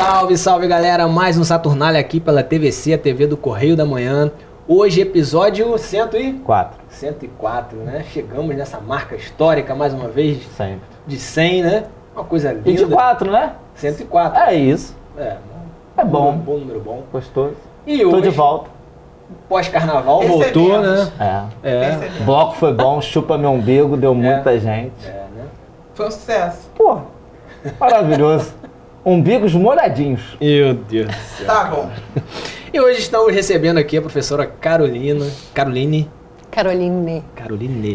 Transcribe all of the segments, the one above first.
Salve, salve galera, mais um Saturnália aqui pela TVC, a TV do Correio da Manhã. Hoje episódio 104, né? Chegamos nessa marca histórica mais uma vez. Sempre. De 100, né? Uma coisa linda. 24, né? 104. É isso. É bom. Bom número bom. Gostoso. E Tô hoje, de volta. Pós-carnaval, voltou, né? O bloco foi bom, chupa meu umbigo, deu muita gente. Né? Foi um sucesso. Pô, maravilhoso. Umbigos molhadinhos. Meu Deus do céu. Tá bom. E hoje estamos recebendo aqui a professora Caroline.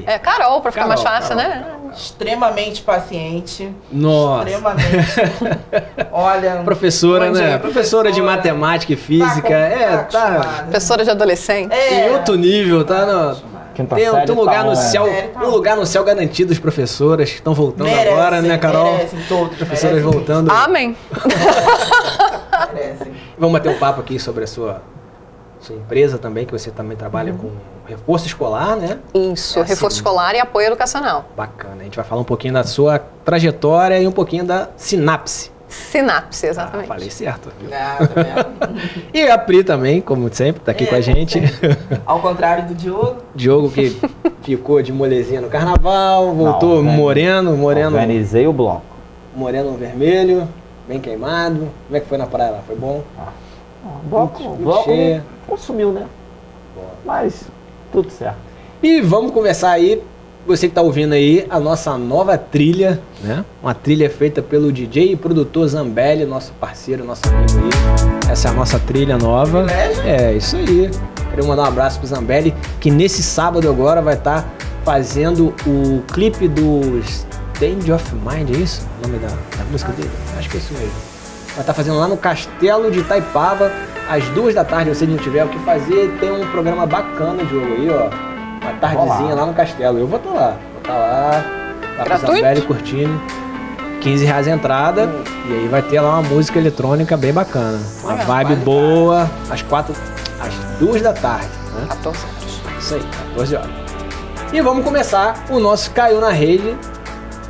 É Carol, pra ficar Carol, mais fácil, Carol. né? Extremamente paciente. Nossa. Extremamente. Olha. Professora, bom dia, né? Professora de matemática e física. Tá Professora de adolescente. Em outro nível, tá? No... Quinta Tem série um lugar tá no céu, tá um lugar no céu garantido as professoras que estão voltando Merecem, agora, né, Carol? Merecem todos. Professoras merecem voltando. Amém. Merecem. Vamos bater um papo aqui sobre a sua empresa também, que você também trabalha com reforço escolar, né? Isso, É reforço assim. escolar e apoio educacional. Bacana. A gente vai falar um pouquinho da sua trajetória e um pouquinho da Sinapse. Sinapse, exatamente. Falei certo, viu? Ah, tá vendo? E a Pri também, como sempre, tá aqui com a gente. Ao contrário do Diogo. Diogo que ficou de molezinha no carnaval, voltou Não, moreno, Organizei o bloco. moreno vermelho, bem queimado. Como é que foi na praia lá? Foi bom? O bloco cheia. consumiu, né? Mas tudo certo. E vamos conversar aí, você que está ouvindo aí, a nossa nova trilha, né? Uma trilha feita pelo DJ e produtor Zambelli, nosso parceiro, nosso amigo aí. Essa é a nossa trilha nova. É, isso aí. Queria mandar um abraço pro Zambelli, que nesse sábado agora vai estar fazendo o clipe do State of Mind, é isso? O nome da música dele? Acho que é isso mesmo. Vai estar fazendo lá no Castelo de Itaipava, às 2 da tarde, se não tiver o que fazer, tem um programa bacana, Diogo, aí, ó. Uma tardezinha lá no Castelo. Eu vou estar lá. Lá pro Gratuito? Zambelli curtindo. R$15 a entrada. E aí vai ter lá uma música eletrônica bem bacana. Uma Legal. vibe boa. Às 2 da tarde. Né? 14 anos. Isso aí, 14 horas. E vamos começar o nosso Caiu na Rede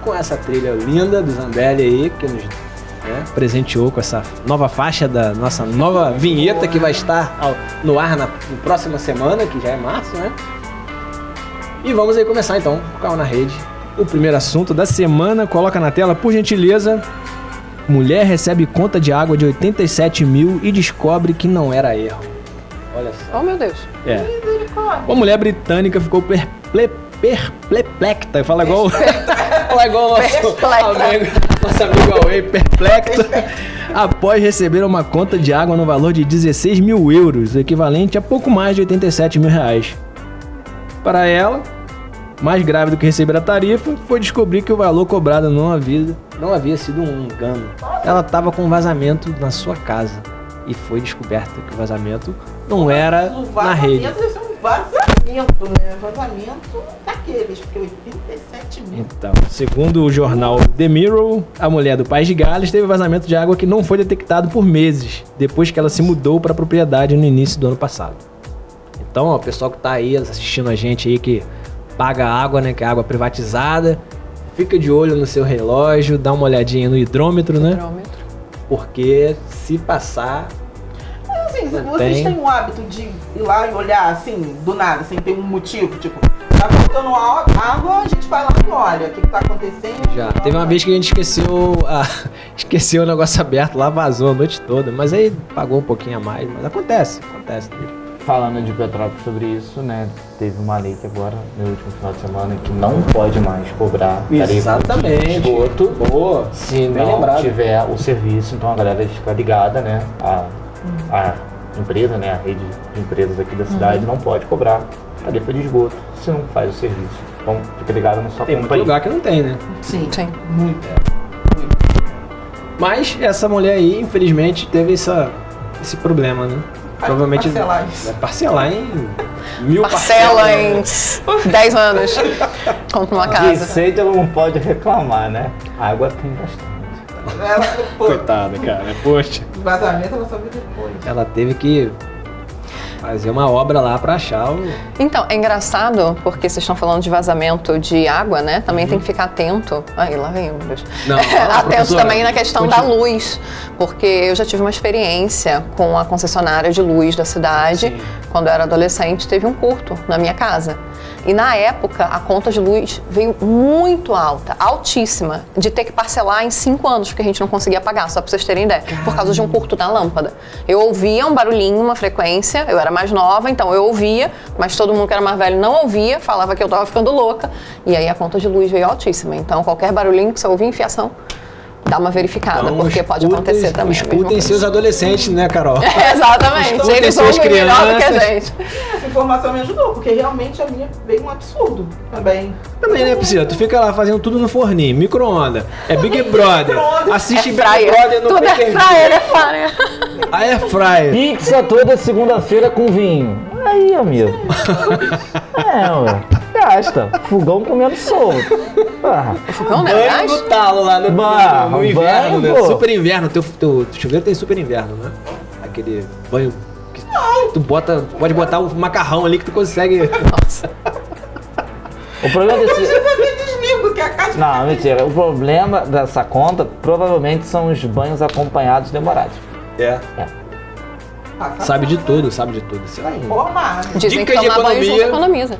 com essa trilha linda do Zambelli aí, que nos presenteou com essa nova faixa da nossa nova vinheta que vai estar no ar na próxima semana, que já é março, né? E vamos aí começar então o Caiu na Rede. O primeiro assunto da semana, coloca na tela, por gentileza. Mulher recebe conta de água de 87 mil e descobre que não era erro. Olha só. Oh, meu Deus. Uma mulher britânica ficou perplexa. Fala igual o nosso amigo Huawei, perplexo. Após receber uma conta de água no valor de 16 mil euros, equivalente a pouco mais de 87 mil reais. Para ela, mais grave do que receber a tarifa, foi descobrir que o valor cobrado não havia sido um engano. Ela estava com um vazamento na sua casa e foi descoberto que o vazamento não era na rede. Vazamento é um vazamento, né? Vazamento daqueles, porque 87 mil. Então, segundo o jornal The Mirror, a mulher do País de Gales teve vazamento de água que não foi detectado por meses, depois que ela se mudou para a propriedade no início do ano passado. Então, ó, o pessoal que tá aí assistindo a gente aí, que paga água, né, que é água privatizada, fica de olho no seu relógio, dá uma olhadinha no hidrômetro, né? Porque se passar... Assim, Não vocês tem. têm o hábito de ir lá e olhar assim, do nada, sem ter um motivo, tipo, tá faltando água, a gente vai lá e olha o que tá acontecendo. Já. Teve uma vez que a gente esqueceu o negócio aberto lá, vazou a noite toda, mas aí pagou um pouquinho a mais, mas acontece. Falando de Petrópolis sobre isso, né? Teve uma lei que agora, no último final de semana, que não pode mais cobrar tarifa Exatamente. de esgoto Boa. se Bem não lembrado. tiver o serviço. Então a galera fica ligada, né? A empresa, né? A rede de empresas aqui da cidade não pode cobrar tarifa de esgoto se não faz o serviço. Então fica ligado na sua Tem muito conta aí. lugar que não tem, né? Sim, Sim. muito. Mas essa mulher aí, infelizmente, teve esse problema, né? Provavelmente parcelar isso. vai parcelar em 1000 Parcela parcelas. em 10 anos. Compra uma De casa. sede ela não pode reclamar, né? A água tem bastante. Ela, pô, Coitada, cara. Poxa. vazamento ela só viu depois. Ela teve que fazer uma obra lá pra achar o... Então, é engraçado, porque vocês estão falando de vazamento de água, né? Também tem que ficar atento. Aí, lá vem o meu Deus. Não, atento professora, também na questão da luz, porque eu já tive uma experiência com a concessionária de luz da cidade. Sim. Quando eu era adolescente, teve um curto na minha casa. E na época, a conta de luz veio muito alta, altíssima, de ter que parcelar em 5 anos, porque a gente não conseguia pagar, só pra vocês terem ideia, por causa de um curto na lâmpada. Eu ouvia um barulhinho, uma frequência, eu era mais nova, então eu ouvia, mas todo mundo que era mais velho não ouvia, falava que eu tava ficando louca, e aí a conta de luz veio altíssima. Então qualquer barulhinho que você ouvir em fiação, dá uma verificada, Então, porque pode acontecer também. Escutem seus adolescentes, né, Carol? Exatamente, Escutem eles suas ouvem melhor do que a crianças. gente. Essa informação me ajudou, porque realmente a minha veio um absurdo também. Também, né, Priscila? Tu fica lá fazendo tudo no forninho, micro-onda, é Big Brother, assiste Big Fryer. Brother no Tudo é PTV. fryer, é fryer. A Air Fryer. Pizza toda segunda-feira com vinho. Aí, amigo. Ué. Gasta. Fogão comendo solto. Ah. Fogão, né? Banho Gás? no talo lá no inverno, banho, né? pô. Super inverno. Teu chuveiro tem super inverno, né? Aquele banho que tu pode botar um macarrão ali que tu consegue. Nossa. O problema desse... Eu desligo, que a casa Não, mentira. O problema dessa conta provavelmente são os banhos acompanhados demorados. É. passa Sabe de tudo, sabe de tudo. Isso Vai aí. informar, né? Dizem Dicas que de tomar banho junto economia. economiza.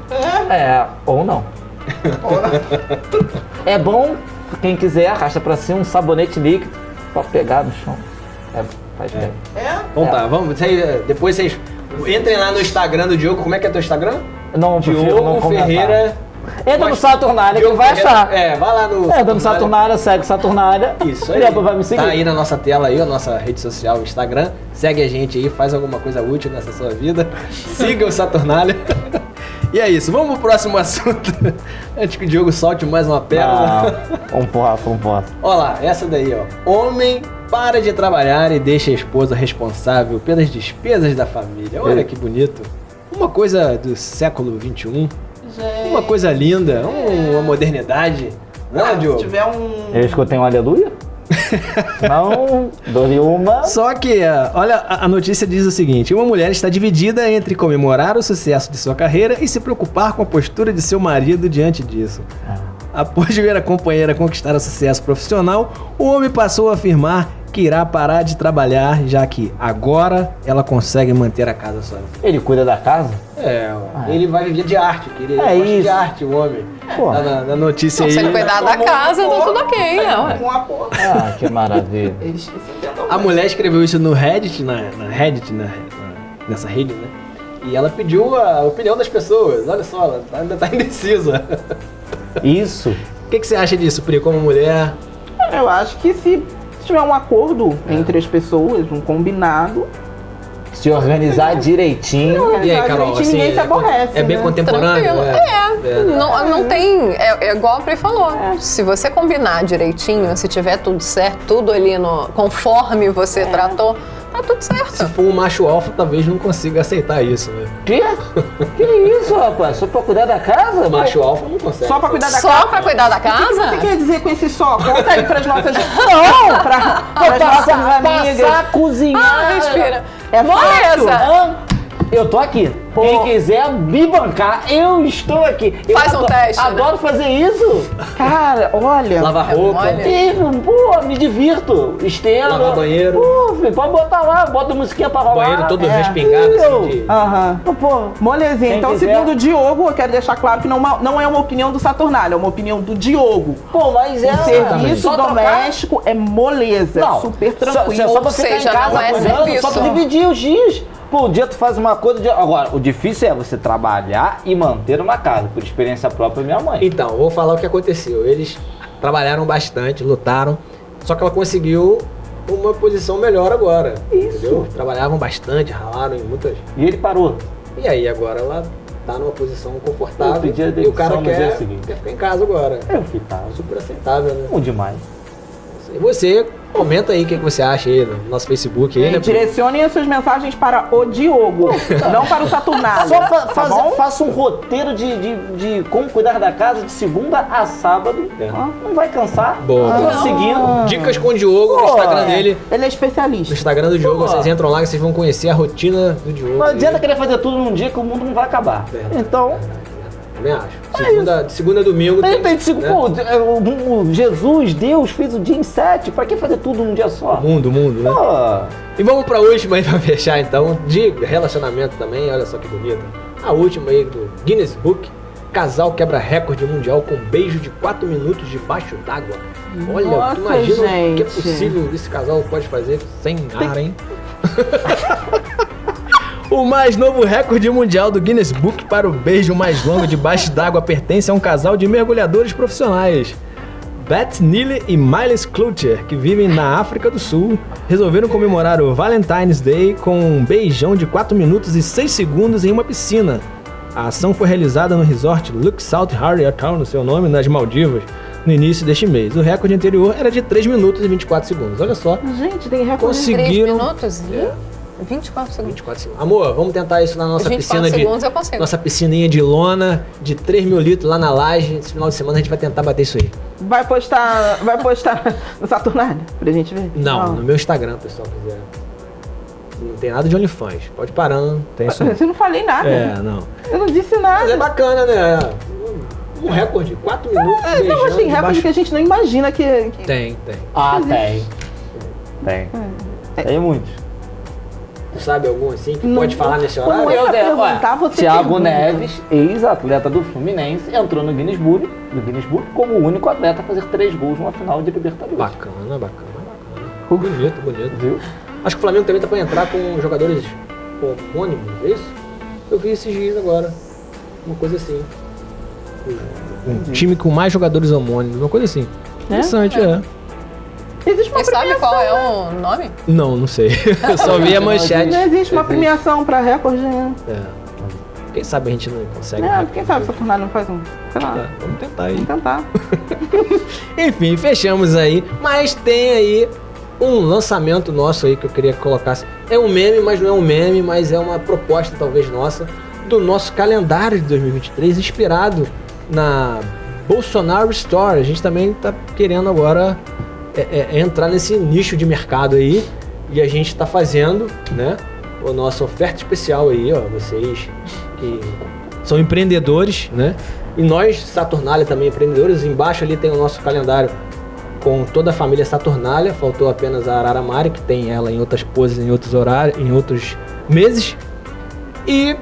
Ou não. É bom, quem quiser, arrasta pra cima um sabonete líquido pra pegar no chão. Faz bem. Então tá, vamos. Depois vocês entrem lá no Instagram do Diogo. Como é que é teu Instagram? Não, prefiro não Diogo comentar. Ferreira. Entra no Mas- Saturnália que Diogo vai Ferreira- achar. É, vai lá no. Entra no Saturnália, segue Saturnália. Isso E aí. depois vai me seguir. Tá aí na nossa tela aí, a nossa rede social, o Instagram. Segue a gente aí, faz alguma coisa útil nessa sua vida. Siga o Saturnália. E é isso, vamos pro próximo assunto. Antes que o Diogo solte mais uma pérola. Vamos porra. Olha lá, essa daí, ó. Homem para de trabalhar e deixa a esposa responsável pelas despesas da família. Olha que bonito. Uma coisa do século XXI. Uma coisa linda, uma modernidade. Não, Se Diogo? tiver um... Eu escutei um aleluia? Não, dou-lhe uma. Só que, olha, a notícia diz o seguinte: uma mulher está dividida entre comemorar o sucesso de sua carreira e se preocupar com a postura de seu marido diante disso. Após ver a companheira conquistar o sucesso profissional, o homem passou a afirmar que irá parar de trabalhar, já que agora ela consegue manter a casa sozinha. Ele cuida da casa? Ele vai viver de arte, que ele É gosta de isso. arte, o homem. Pô. Tá na notícia Não, se aí. ele cuidar da casa, tá tudo ok, não. Com a porra. Ah, que maravilha. Eles se entendam A bem. mulher escreveu isso no Reddit, nessa rede, né? E ela pediu a opinião das pessoas. Olha só, ela ainda tá indecisa. Isso. O que você acha disso, Pri, como mulher? Eu acho que se tiver um acordo entre as pessoas, um combinado, Se organizar direitinho. E aí, Carol, assim, ninguém se aborrece. é bem né? contemporâneo? Tranquilo. Não tem. É igual a Pri falou. Se você combinar direitinho, se tiver tudo certo, tudo ali conforme você tratou, tá tudo Se certo. for um macho alfa, talvez não consiga aceitar isso, né? Que isso, rapaz? Só pra cuidar da casa? Macho alfa não consegue. Só pra cuidar da Só casa. pra cuidar da O que você casa? quer dizer com esse só? Conta aí pras nossas... Não! Pras nossas amigas. Passar a cozinhar. Respira. É fácil. Moleza. Eu tô aqui. Quem quiser me bancar, eu estou aqui. Eu Faz um teste, né? Adoro fazer isso. Cara, olha... Lavar roupa. Olha. E, pô, me divirto. Estendo. Lavar banheiro. Pô, filho, pode botar lá, bota musiquinha pra rolar. Banheiro todo É. respingado, assim, Meu. de... Aham. Pô, Molezinha, Quem então quiser. segundo o Diogo, eu quero deixar claro que não é uma opinião do Saturnalho, é uma opinião do Diogo. pô, mas é... O serviço só trocar- doméstico é moleza, Não, é super tranquilo. Só você ficar em Ou seja, casa não é cuidando, serviço. só pra dividir os dias. Pô, um dia tu faz uma coisa... Agora, o difícil é você trabalhar e manter uma casa. Por experiência própria, minha mãe. Então, vou falar o que aconteceu. Eles trabalharam bastante, lutaram, só que ela conseguiu uma posição melhor agora. Isso. Entendeu? Trabalhavam bastante, ralaram em muitas... E ele parou. E aí, agora ela tá numa posição confortável Eu pedi a e o cara demissão, mas é o quer seguinte. ficar em casa agora. Eu ficava Super aceitável, né? bom demais. E você, Comenta aí o que você acha aí no nosso Facebook aí, né? Direcionem as suas mensagens para o Diogo, não para o Saturnália. Só bom? faça um roteiro de como cuidar da casa de segunda a sábado. Não vai cansar. Boa. Só seguindo. Dicas com o Diogo no Instagram dele. Ele é No especialista. Instagram do Diogo, vocês entram lá que vocês vão conhecer a rotina do Diogo. Não adianta querer fazer tudo num dia que o mundo não vai acabar. Então, Também acho. De segunda a domingo. de repente, né? Jesus, Deus fez o dia em 7. Pra que fazer tudo num dia só? Mundo, né? Pô, E vamos pra última aí pra fechar então, de relacionamento também, olha só que bonita. A última aí do Guinness Book. Casal quebra recorde mundial com beijo de 4 minutos debaixo d'água. Olha, Nossa, tu imagina o que é gente. possível esse casal pode fazer sem ar, hein? O mais novo recorde mundial do Guinness Book para o beijo mais longo debaixo d'água pertence a um casal de mergulhadores profissionais. Beth Neely e Miles Clutter, que vivem na África do Sul, resolveram comemorar o Valentine's Day com um beijão de 4 minutos e 6 segundos em uma piscina. A ação foi realizada no resort Luxor Harrier Town, no seu nome, nas Maldivas, no início deste mês. O recorde anterior era de 3 minutos e 24 segundos. Olha só, Gente, tem recorde. Consegui- 3 Seguiram- minutos e 24 segundos. 24 segundos. Amor, vamos tentar isso na nossa 24 piscina segundos eu consigo. Nossa piscininha de lona, de 3 mil litros lá na laje. Esse final de semana a gente vai tentar bater isso aí. Vai postar no Saturnália pra gente ver? Não, no meu Instagram, pessoal, quiser. Não tem nada de OnlyFans. Pode parar, não tem isso. Eu não falei nada. Não. Eu não disse Mas é nada. bacana, né? Um recorde, 4 minutos. Então, mas beijando tem recorde debaixo- que a gente não imagina que... Tem. tem. Tem muitos. Tu sabe algum assim que Não- pode falar nesse Como horário? é? Eu ia perguntar, você Thiago pergunta. Neves, ex-atleta do Fluminense, entrou no Guinness Book como o único atleta a fazer 3 gols numa final de Libertadores. Bacana. Bonito. Viu? Acho que o Flamengo também tá pra entrar com jogadores homônimos, é isso? Eu vi esses dias agora. Uma coisa assim. Um time com mais jogadores homônimos, uma coisa assim. Interessante, Existe uma Você sabe premiação. qual é o nome? Não sei. Eu só vi a manchete. Não existe uma premiação pra recorde, né? Quem sabe a gente não consegue. Quem sabe o Saturnália não faz um? Sei lá. Vamos tentar aí. Vamos tentar. Enfim, fechamos aí. Mas tem aí um lançamento nosso aí que eu queria que colocasse. É um meme, mas não é um meme, mas é uma proposta talvez nossa do nosso calendário de 2023, inspirado na Bolsonaro Store. A gente também tá querendo agora entrar nesse nicho de mercado aí e a gente tá fazendo, né, a nossa oferta especial aí, ó, vocês que são empreendedores, né, e nós, Saturnália, também empreendedores. Embaixo ali tem o nosso calendário com toda a família Saturnália, faltou apenas a Arara Mari, que tem ela em outras poses, em outros horários, em outros meses. E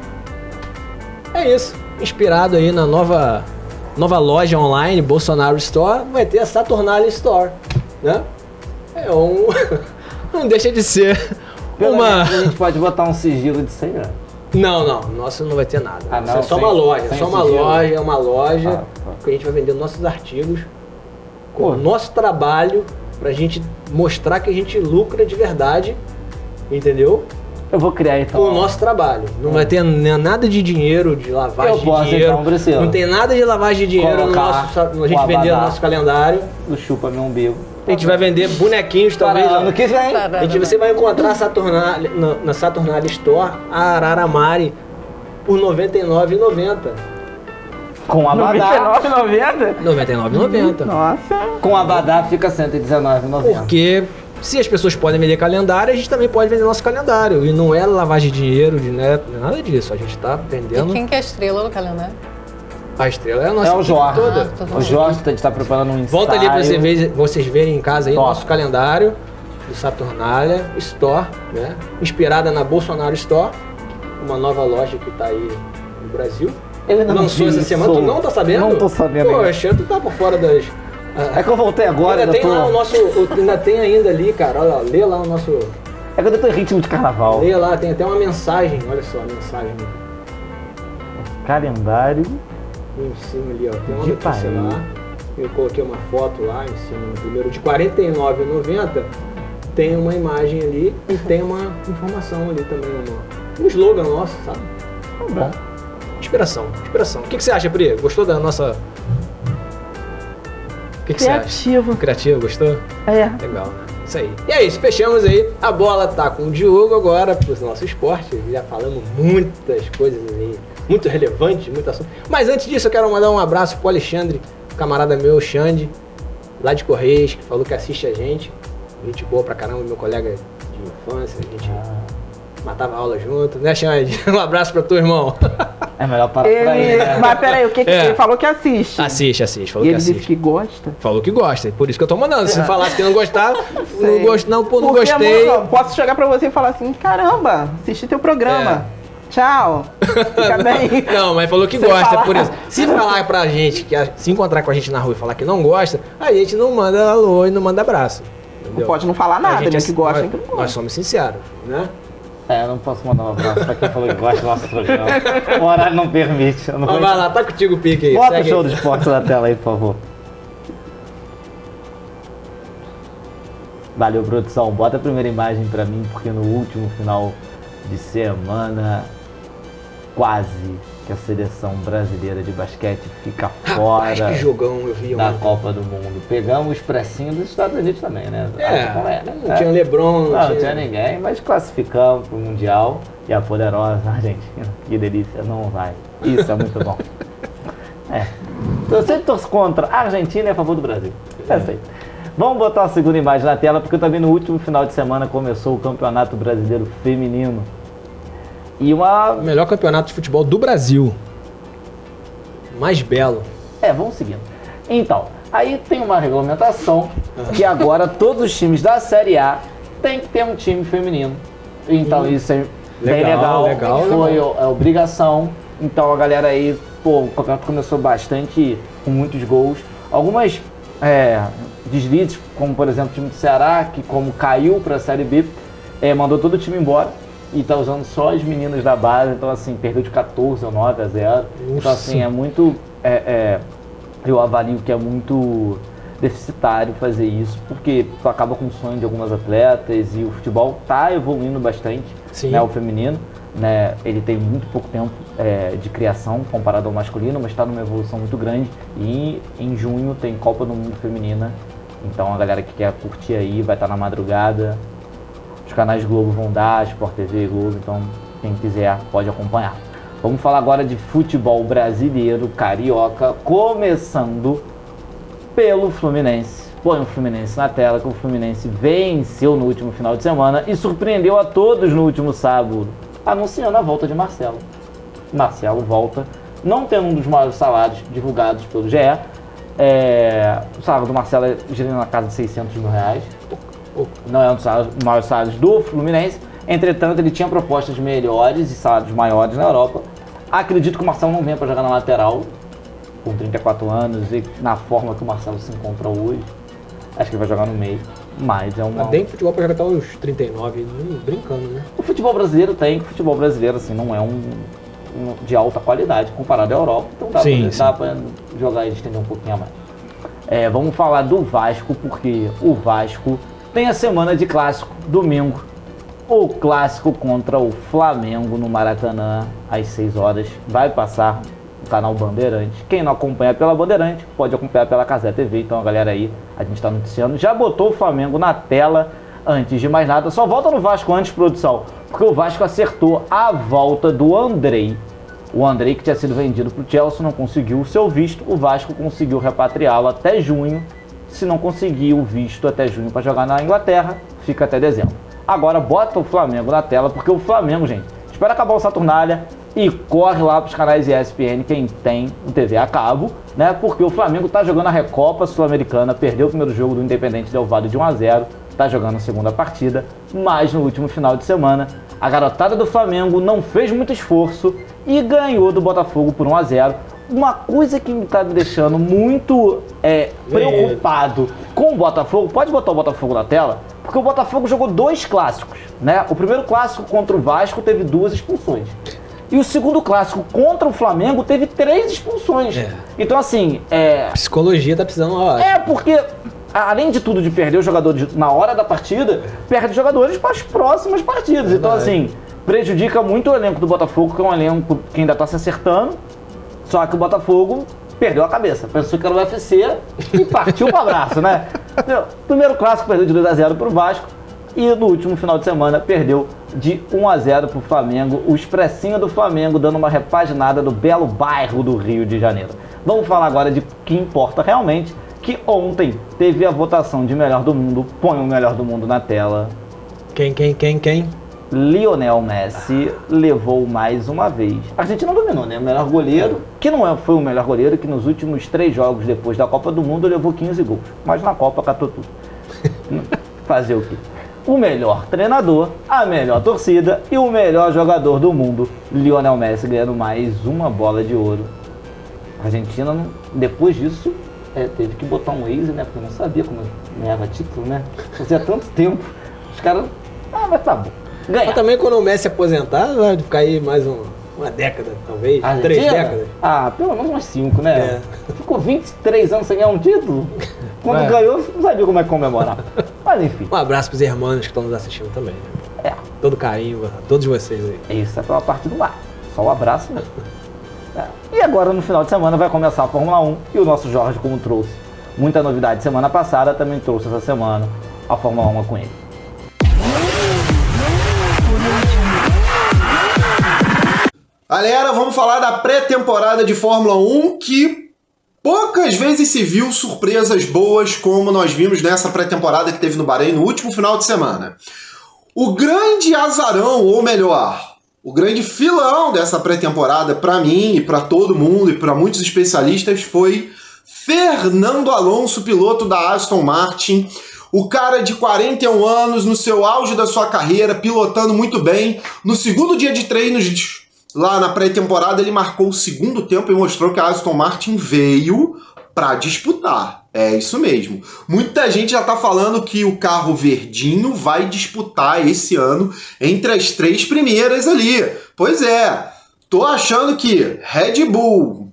é isso, inspirado aí na nova loja online, Bolsonaro Store, vai ter a Saturnália Store, né? Não deixa de ser Pelo uma... menos a gente pode botar um sigilo de 100 anos. Não, nosso não vai ter nada. Ah, não? Isso é só Sem- uma loja, sem é uma sigilo. loja, é uma loja Tá. que a gente vai vender nossos artigos com Pô. o nosso trabalho pra gente mostrar que a gente lucra de verdade, entendeu? Eu vou criar então. Com o nosso trabalho. Não vai ter nada de dinheiro, de lavagem Eu de posso, dinheiro. então, Priscila. Não tem nada de lavagem de dinheiro no Colocar nosso, a gente o vender no abadá. nosso calendário. Do chupa meu umbigo. A gente vai vender bonequinhos talvez. Para ó. ano que vem. Você vai encontrar na Saturnália Store a Arara Mari por R$ 99,90. Com abadá. 99,90? R$ 99,90. Nossa. Com abadá fica R$ 119,90. Porque se as pessoas podem vender calendário, a gente também pode vender nosso calendário. E não é lavagem de dinheiro, não é nada disso. A gente tá E vendendo. quem que é a estrela do calendário? A estrela é a nossa É o equipe Jorge. toda. Ah, tá O Jorge a gente tá preparando um ensaio. Volta ali pra vocês verem em casa aí Top. nosso calendário do Saturnália Store, né? Inspirada na Bolsonaro Store, uma nova loja que tá aí no Brasil. Eu ainda não Lançou vi essa semana, tu isso. não tá sabendo? Não tô sabendo ainda. Poxa, tu tá por fora das... É que eu voltei agora, ainda eu tem tô... lá o nosso... Ainda tem ainda ali, cara, olha lá, lê lá o nosso... É que eu tô em ritmo de carnaval. Lê lá, tem até uma mensagem, olha só, a mensagem Calendário. em cima ali, ó. Tem uma De notícia Paris. lá. Eu coloquei uma foto lá em cima no primeiro de R$ 49,90. Tem uma imagem ali e tem uma informação ali também, um slogan nosso, sabe? Bom. Inspiração. O que você acha, Pri? Gostou da nossa... O que você acha? Criativo. Criativo, gostou? É. Legal, né? Isso aí. E é isso, fechamos aí. A bola tá com o Diogo agora pro nosso esporte. Já falamos muitas coisas aí, muito relevantes, muito assunto. Mas antes disso, eu quero mandar um abraço pro Alexandre, camarada meu, Xande, lá de Correios, que falou que assiste a gente. Gente boa pra caramba, meu colega de infância, a gente matava aula junto, né, Xande? Um abraço pra tu, irmão. É melhor parar por aí, né? Mas peraí, o que ele falou que assiste? Assiste, falou E que ele assiste. disse que gosta? Falou que gosta, por isso que eu tô mandando. Se falasse que não gostava, não Porque, gostei. amor, posso chegar pra você e falar assim, caramba, assisti teu programa. Tchau. Fica bem. Não, mas falou que Sem gosta, falar. por isso. Se falar pra gente, se encontrar com a gente na rua e falar que não gosta, a gente não manda alô e não manda abraço. Não Entendeu? pode não falar A nada, gente né? Que gosta, que não nós gosta. somos sinceros, né? Eu não posso mandar um abraço pra quem falou que gosta do nosso programa. O horário não permite. Eu não Mas vou... vai lá, tá contigo o pique aí. Bota o segue show aí. do esporte na tela aí, por favor. Valeu, produção. Bota a primeira imagem pra mim, porque no último final de semana, quase que a seleção brasileira de basquete fica Rapaz, fora que jogão eu vi da ontem. Copa do Mundo. Pegamos o expressinho dos Estados Unidos também, né? Não tinha LeBron, Não tinha ninguém, mas classificamos pro Mundial e a poderosa Argentina. Que delícia, não vai. Isso é muito bom. Eu sempre torço contra a Argentina e a favor do Brasil. Perfeito. Vamos botar a segunda imagem na tela, porque também no último final de semana começou o Campeonato Brasileiro Feminino. E O melhor campeonato de futebol do Brasil. Mais belo. vamos seguindo. Então, aí tem uma regulamentação que agora todos os times da Série A têm que ter um time feminino. Então isso é bem legal. Foi a obrigação. Então a galera aí, o campeonato começou bastante, com muitos gols. Algumas deslizes, como por exemplo o time do Ceará, que como caiu para a Série B, mandou todo o time embora. E tá usando só as meninas da base, então assim, perdeu de 14 ou 9 a 0. Então assim, é muito... eu avalio que é muito deficitário fazer isso, porque tu acaba com o sonho de algumas atletas e o futebol tá evoluindo bastante, né, o feminino, né, ele tem muito pouco tempo de criação comparado ao masculino, mas está numa evolução muito grande e em junho tem Copa do Mundo Feminina, então a galera que quer curtir aí vai estar na madrugada. Os canais Globo vão dar, Sport TV, Globo, então quem quiser pode acompanhar. Vamos falar agora de futebol brasileiro, carioca, começando pelo Fluminense. Põe o Fluminense na tela, que o Fluminense venceu no último final de semana e surpreendeu a todos no último sábado, anunciando a volta de Marcelo. Marcelo volta, não tendo um dos maiores salários divulgados pelo GE. O salário do Marcelo é girando na casa de R$600 mil. Não é um dos maiores salários do Fluminense, entretanto ele tinha propostas melhores e salários maiores na Europa. Acredito que o Marcelo não venha para jogar na lateral, com 34 anos e na forma que o Marcelo se encontra hoje. Acho que ele vai jogar no meio, mas é uma... Tem futebol para jogar até os 39, brincando, né? O futebol brasileiro assim, não é um de alta qualidade comparado à Europa, então dá para jogar e estender um pouquinho a mais. Vamos falar do Vasco, porque o Vasco tem a semana de clássico, domingo, o clássico contra o Flamengo no Maracanã, às 6 horas, vai passar no canal Bandeirante. Quem não acompanha pela Bandeirante, pode acompanhar pela Cazé TV, então a galera aí, a gente está noticiando, já botou o Flamengo na tela antes de mais nada, só volta no Vasco antes, produção, porque o Vasco acertou a volta do Andrei. O Andrei, que tinha sido vendido para o Chelsea, não conseguiu o seu visto, o Vasco conseguiu repatriá-lo até junho. Se não conseguir o visto até junho para jogar na Inglaterra, fica até dezembro. Agora bota o Flamengo na tela, porque o Flamengo, gente, espera acabar o Saturnália e corre lá para os canais ESPN, quem tem o TV a cabo, né? Porque o Flamengo tá jogando a Recopa Sul-Americana, perdeu o primeiro jogo do Independente Del Valle de 1-0, tá jogando a segunda partida, mas no último final de semana, a garotada do Flamengo não fez muito esforço e ganhou do Botafogo por 1-0. Uma coisa que me tá me deixando muito preocupado com o Botafogo, pode botar o Botafogo na tela, porque o Botafogo jogou 2 clássicos, né? O primeiro clássico contra o Vasco teve 2 expulsões. E o segundo clássico contra o Flamengo teve 3 expulsões. Então, assim... Psicologia tá precisando, porque, além de tudo de perder os jogadores na hora da partida, perde jogadores para as próximas partidas. Então, assim, prejudica muito o elenco do Botafogo, que é um elenco que ainda tá se acertando. Só que o Botafogo perdeu a cabeça. Pensou que era o UFC e partiu pro abraço, né? Primeiro clássico perdeu de 2-0 pro Vasco e no último final de semana perdeu de 1-0 pro Flamengo. O expressinho do Flamengo dando uma repaginada do belo bairro do Rio de Janeiro. Vamos falar agora de o que importa realmente, que ontem teve a votação de melhor do mundo. Põe o melhor do mundo na tela. Quem? Lionel Messi levou mais uma vez. A Argentina dominou, né? O melhor goleiro, que não foi o melhor goleiro, que nos últimos 3 jogos depois da Copa do Mundo levou 15 gols. Mas na Copa catou tudo. Fazer o quê? O melhor treinador, a melhor torcida e o melhor jogador do mundo, Lionel Messi, ganhando mais uma bola de ouro. A Argentina, depois disso, teve que botar um Waze, né? Porque não sabia como ganhava título, né? Fazia tanto tempo. Os caras... mas tá bom. Ganha. Mas também quando o Messi aposentar, vai ficar aí mais uma década, talvez. Argentina? 3 décadas. Pelo menos umas 5, né? É. Ficou 23 anos sem ganhar um título. Quando ganhou, não sabia como é que comemorar. Mas enfim. Um abraço pros irmãos que estão nos assistindo também. Né? Todo carinho a todos vocês aí. Isso é pela parte do ar. Só um abraço mesmo. E agora no final de semana vai começar a Fórmula 1 e o nosso Jorge, como trouxe muita novidade semana passada, também trouxe essa semana a Fórmula 1 com ele. Galera, vamos falar da pré-temporada de Fórmula 1 que poucas vezes se viu surpresas boas como nós vimos nessa pré-temporada que teve no Bahrein no último final de semana. O grande azarão, ou melhor, o grande filão dessa pré-temporada para mim e para todo mundo e para muitos especialistas foi Fernando Alonso, piloto da Aston Martin. O cara de 41 anos, no seu auge da sua carreira, pilotando muito bem. No segundo dia de treinos, lá na pré-temporada, ele marcou o segundo tempo e mostrou que a Aston Martin veio para disputar. É isso mesmo. Muita gente já tá falando que o carro verdinho vai disputar esse ano entre as 3 primeiras ali. Pois é, tô achando que Red Bull,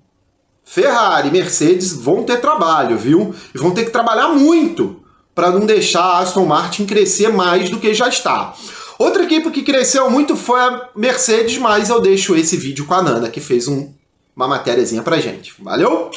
Ferrari e Mercedes vão ter trabalho, viu? E vão ter que trabalhar muito para não deixar a Aston Martin crescer mais do que já está. Outra equipe que cresceu muito foi a Mercedes, mas eu deixo esse vídeo com a Nana, que fez uma matériazinha pra gente. Valeu?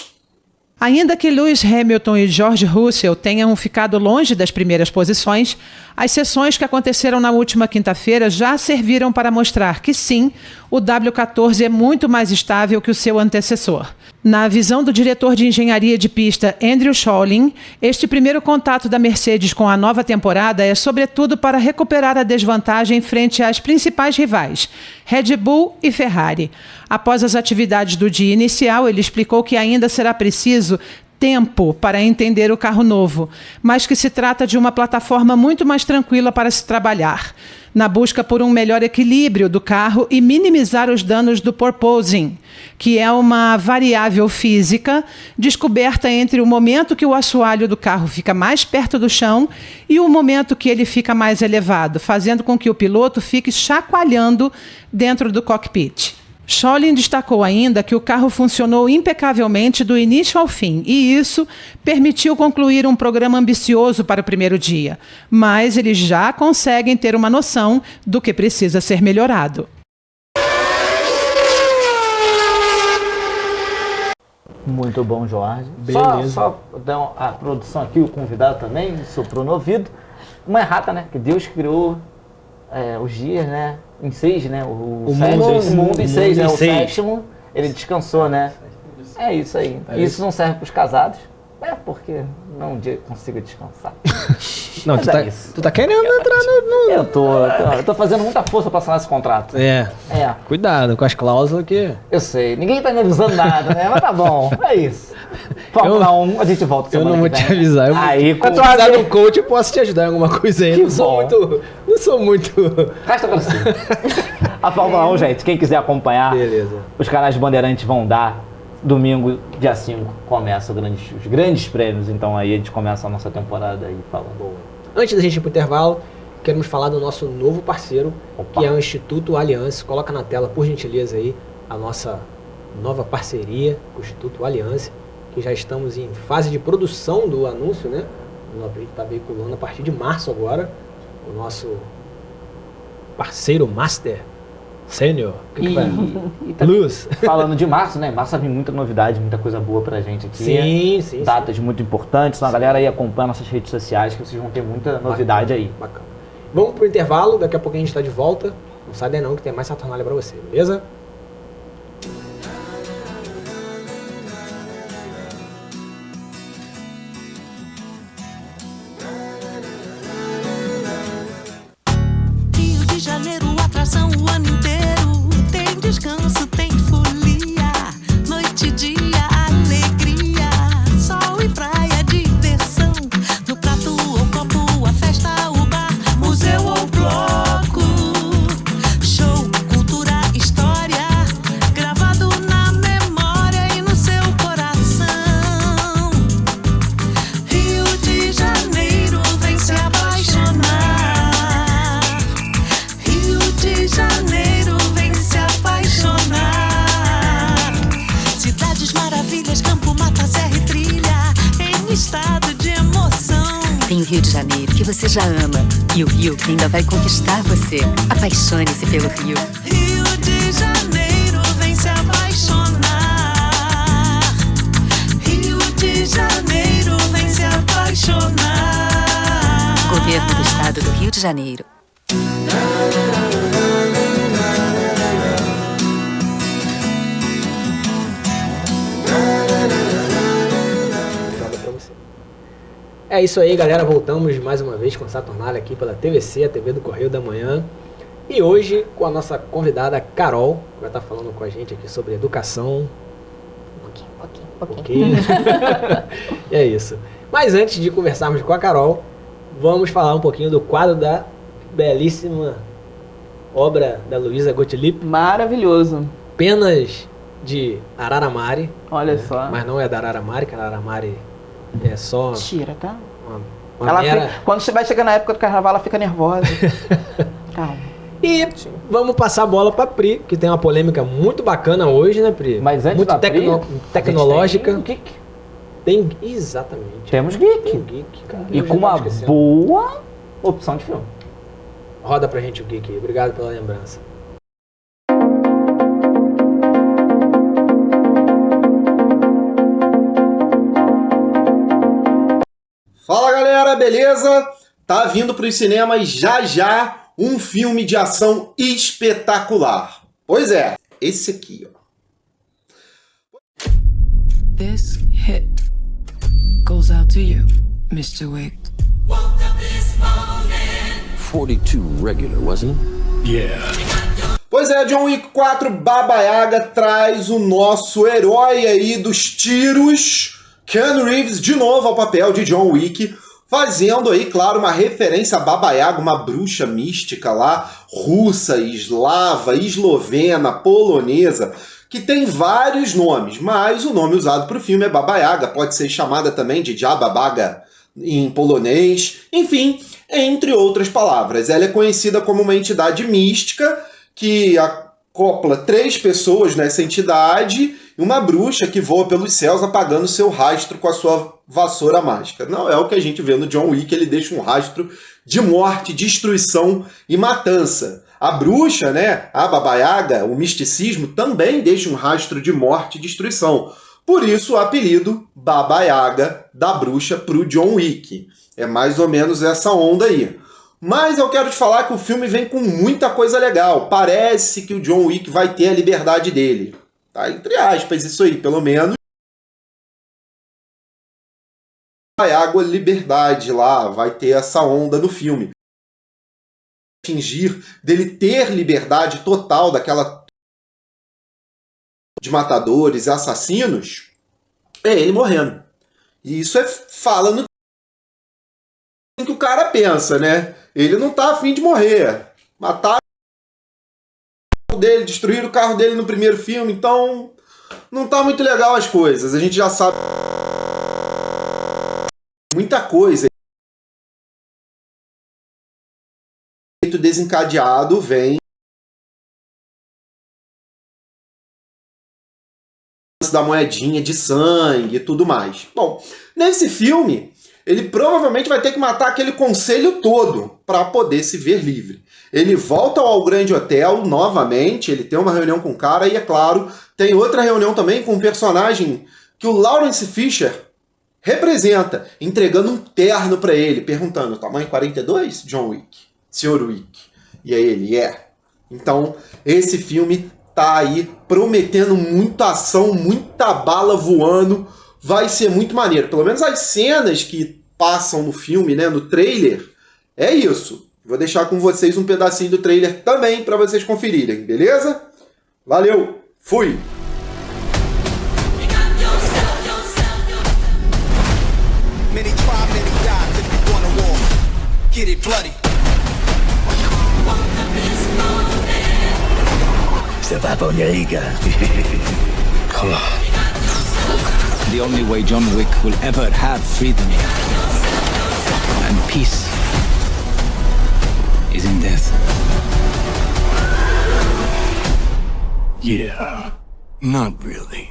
Ainda que Lewis Hamilton e George Russell tenham ficado longe das primeiras posições, as sessões que aconteceram na última quinta-feira já serviram para mostrar que sim, o W14 é muito mais estável que o seu antecessor. Na visão do diretor de engenharia de pista Andrew Schauling, este primeiro contato da Mercedes com a nova temporada é sobretudo para recuperar a desvantagem frente às principais rivais, Red Bull e Ferrari. Após as atividades do dia inicial, ele explicou que ainda será preciso tempo para entender o carro novo, mas que se trata de uma plataforma muito mais tranquila para se trabalhar, na busca por um melhor equilíbrio do carro e minimizar os danos do porpoising, que é uma variável física descoberta entre o momento que o assoalho do carro fica mais perto do chão e o momento que ele fica mais elevado, fazendo com que o piloto fique chacoalhando dentro do cockpit. Schauling destacou ainda que o carro funcionou impecavelmente do início ao fim e isso permitiu concluir um programa ambicioso para o primeiro dia, mas eles já conseguem ter uma noção do que precisa ser melhorado. Muito bom, Jorge. Beleza. Só a produção aqui, o convidado também, soprou no ouvido. Uma errata, né? Que Deus criou os dias, né? Em 6, né? O mundo em 6, né? O sétimo, ele descansou, né? É isso aí. Isso não serve para os casados. Porque não consigo descansar. Não, tu tá querendo entrar no... Eu tô fazendo muita força para assinar esse contrato. Cuidado com as cláusulas que... Eu sei. Ninguém tá me avisando nada, né? Mas tá bom. É isso. Fórmula 1, a gente volta semana Eu não vou te avisar. Aí, se tu precisar de um coach, eu posso te ajudar em alguma coisa aí. Que Não sou muito... Resta pra você. A Fórmula 1, gente, quem quiser acompanhar, beleza, os canais Bandeirantes vão dar. Domingo, dia 5, começa os grandes prêmios, então aí a gente começa a nossa temporada aí falando. Antes da gente ir pro intervalo, queremos falar do nosso novo parceiro, que é o Instituto Aliança. Coloca na tela, por gentileza, aí a nossa nova parceria com o Instituto Aliança, que já estamos em fase de produção do anúncio, né? A gente está veiculando a partir de março agora, o nosso parceiro master, Sênior. O que vai? Tá Luz. falando de março, né? Março vai vir muita novidade, muita coisa boa pra gente aqui. Sim. Datas muito importantes. Então a galera aí acompanha nossas redes sociais que vocês vão ter muita novidade aí. Bacana. Vamos pro intervalo, daqui a pouco a gente tá de volta. Não sai daí não que tem mais Saturnália pra você, beleza? Rio de Janeiro, atração o ano inteiro. Tem descanso, tem folia. Noite e dia, alegria. Sol e praia, diversão. No prato ou copo, a festa, o bar, museu ou bloco. Show, cultura, história. Gravado na memória e no seu coração. Rio de Janeiro, vem se apaixonar. Rio de Janeiro, vem se apaixonar. Cidades maravilhas, campo, mata, serra e trilha, em estado de emoção. Tem o Rio de Janeiro, que você já ama, e o Rio que ainda vai conquistar você. Apaixone-se pelo Rio. Rio de Janeiro, vem se apaixonar. Rio de Janeiro, vem se apaixonar. Governo do Estado do Rio de Janeiro. Nada pra você. É isso aí, galera. Voltamos mais uma vez com Saturnália aqui pela TVC, a TV do Correio da Manhã. E hoje com a nossa convidada Carol, que vai estar falando com a gente aqui sobre educação. Pouquinho. E é isso. Mas antes de conversarmos com a Carol, vamos falar um pouquinho do quadro da belíssima obra da Luísa Gottlieb, Maravilhoso. Penas de Araramari. Olha só. Mas não é da Araramari, que a Araramari é só Tira, tá? uma Ela mera... quando você vai chegar na época do carnaval, ela fica nervosa. Calma. E vamos passar a bola pra Pri, que tem uma polêmica muito bacana hoje, né, Pri? Mas antes muito da Pri, tecnológica. a gente tem Geek. Tem, exatamente. Temos Geek. Tem Geek, cara. E Eu com já tava uma esquecendo. boa opção de filme. Roda pra gente o Geek. Obrigado pela lembrança. Fala galera, beleza? Tá vindo pros cinemas já um filme de ação espetacular. Pois é, esse aqui, ó. This hit goes out to you, Mr. Wig. 42 regular, wasn't it? Pois é, John Wick 4 Baba Yaga traz o nosso herói aí dos tiros, Keanu Reeves, de novo ao papel de John Wick, fazendo aí, claro, uma referência a Baba Yaga, uma bruxa mística lá, russa, eslava, eslovena, polonesa, que tem vários nomes, mas o nome usado para o filme é Baba Yaga, pode ser chamada também de Jabba Baga em polonês, enfim, entre outras palavras. Ela é conhecida como uma entidade mística que acopla 3 pessoas nessa entidade e uma bruxa que voa pelos céus apagando seu rastro com a sua vassoura mágica. Não é o que a gente vê no John Wick, ele deixa um rastro de morte, destruição e matança. A bruxa, né, a Baba Yaga, o misticismo, também deixa um rastro de morte e destruição. Por isso o apelido Baba Yaga da bruxa pro John Wick. É mais ou menos essa onda aí. Mas eu quero te falar que o filme vem com muita coisa legal. Parece que o John Wick vai ter a liberdade dele. Tá entre aspas isso aí, pelo menos. Vai água liberdade lá, vai ter essa onda no filme. Fingir dele ter liberdade total daquela de matadores, assassinos, é ele morrendo. E isso fala no que o cara pensa, né? Ele não tá afim de morrer. Mataram o carro dele, destruíram o carro dele no primeiro filme, então não tá muito legal as coisas. A gente já sabe muita coisa. O desencadeado vem da moedinha de sangue e tudo mais. Bom, nesse filme ele provavelmente vai ter que matar aquele conselho todo para poder se ver livre. Ele volta ao Grande Hotel novamente, ele tem uma reunião com o cara e, é claro, tem outra reunião também com um personagem que o Lawrence Fisher representa, entregando um terno para ele, perguntando, tamanho 42, John Wick? Sr. Wick. E aí ele, Então, esse filme tá aí prometendo muita ação, muita bala voando, vai ser muito maneiro. Pelo menos as cenas que passam no filme, né, no trailer, é isso. Vou deixar com vocês um pedacinho do trailer também para vocês conferirem, beleza? Valeu, fui! Step up on your ego. Come on. The only way John Wick will ever have freedom and peace is in death. Yeah, not really.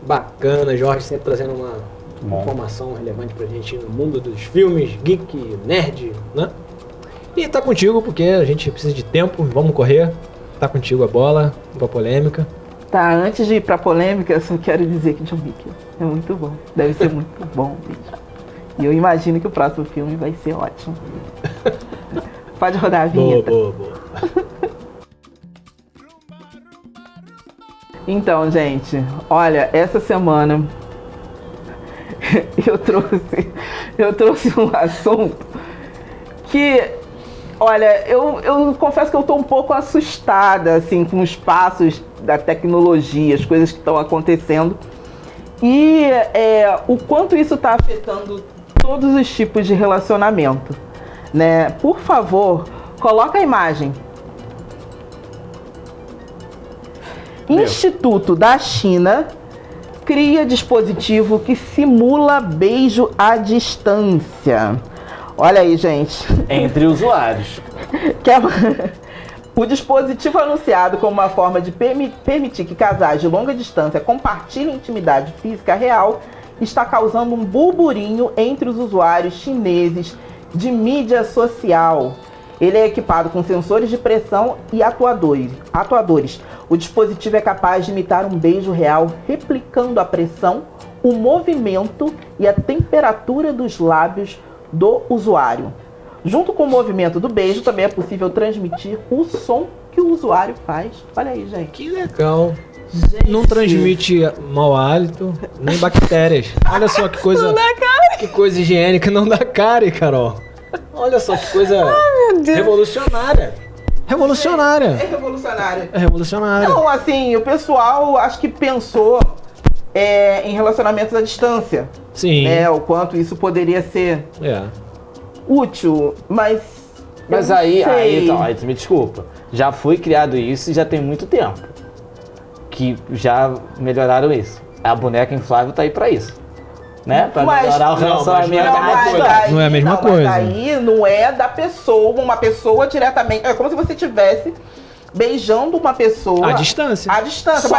Bacana, Jorge, sempre trazendo uma informação relevante pra gente no mundo dos filmes, geek, nerd, né? E tá contigo, porque a gente precisa de tempo, vamos correr. Tá contigo a bola, pra polêmica. Tá, antes de ir pra polêmica, eu só quero dizer que John Wick é muito bom. Deve ser muito bom, bicho. E eu imagino que o próximo filme vai ser ótimo. Pode rodar a vinheta. Boa. Então, gente, olha, essa semana eu trouxe um assunto que, olha, eu confesso que eu tô um pouco assustada, assim, com os passos da tecnologia, as coisas que estão acontecendo e o quanto isso está afetando todos os tipos de relacionamento, né? Por favor, coloca a imagem. Instituto da China cria dispositivo que simula beijo à distância. Olha aí, gente. Entre usuários. O dispositivo anunciado como uma forma de permitir que casais de longa distância compartilhem intimidade física real está causando um burburinho entre os usuários chineses de mídia social. Ele é equipado com sensores de pressão e atuadores. O dispositivo é capaz de imitar um beijo real, replicando a pressão, o movimento e a temperatura dos lábios do usuário. Junto com o movimento do beijo, também é possível transmitir o som que o usuário faz. Olha aí, gente. Que legal. Gente. Não transmite mau hálito, nem bactérias. Olha só que coisa. Não dá cárie. Que coisa higiênica, não dá cárie, Carol. Olha só que coisa revolucionária. Revolucionária. É revolucionária. É revolucionária. Não, assim, o pessoal acho que pensou em relacionamentos à distância. Sim. Né, o quanto isso poderia ser útil, mas aí, tu me desculpa. Já foi criado isso e já tem muito tempo que já melhoraram isso. A boneca inflável tá aí pra isso. Né? Pra melhorar o relacionamento. Não é a mesma coisa. Mas aí não é da pessoa, uma pessoa diretamente. É como se você estivesse beijando uma pessoa. À distância. À distância. Só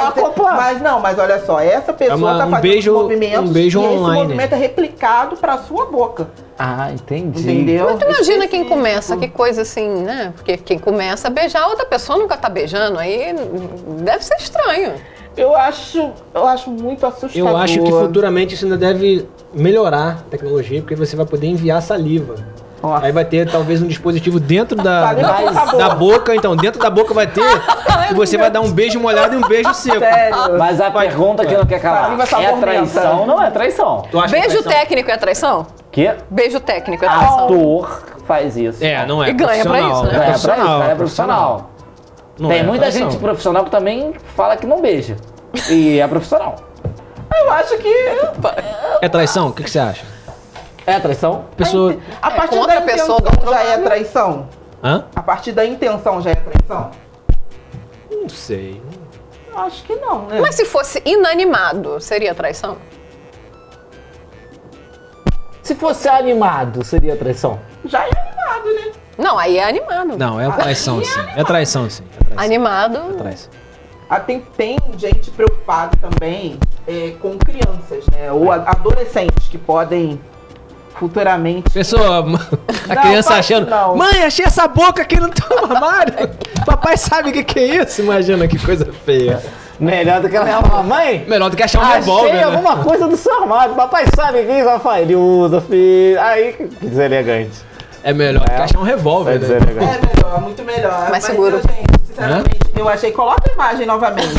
mas olha só, essa pessoa tá fazendo movimentos beijo e online. esse movimento é replicado pra sua boca. Ah, entendi. Entendeu? Mas tu imagina quem começa, que coisa assim, né? Porque quem começa a beijar, outra pessoa nunca tá beijando, aí deve ser estranho. Eu acho muito assustador. Eu acho que futuramente isso ainda deve melhorar a tecnologia, porque você vai poder enviar saliva. Nossa. Aí vai ter talvez um dispositivo dentro da boca, então dentro da boca vai ter e você vai dar um beijo molhado e um beijo seco. Sério? Mas a pergunta que não quer calar, é traição ou não é traição? Beijo técnico é traição? Quê? Beijo técnico é traição. Ator faz isso. Não é E ganha pra isso, né? Ganha pra isso, cara, é profissional. Tem muita gente profissional que também fala que não beija. E é profissional. Eu acho que... É traição? O que você acha? É traição? Pessoa... A partir contra da a pessoa intenção do outro já é lado. traição? Hã? A partir da intenção já é traição? Não sei. Acho que não, né? Mas se fosse inanimado, seria traição? Se fosse animado, seria traição? Já é animado, né? Não, aí é animado. Não, é traição, sim. É traição, sim. Animado. É traição. Tem gente preocupada também com crianças, né? Ou adolescentes que podem futuramente... Pessoa, a Não, criança faz achando, não. mãe, achei essa boca aqui no teu armário. Papai sabe o que é isso? Imagina que coisa feia. Melhor do que ela falar, mãe? Melhor do que achar um Achei revólver, né? alguma coisa do seu armário. Papai sabe o que isso, Rafael? Ele usa, filho. Aí, que deselegante. É melhor do que achar um revólver, né? Deselegante. É melhor, muito melhor. Mais seguro. Gente, sinceramente, eu achei... Coloca a imagem novamente.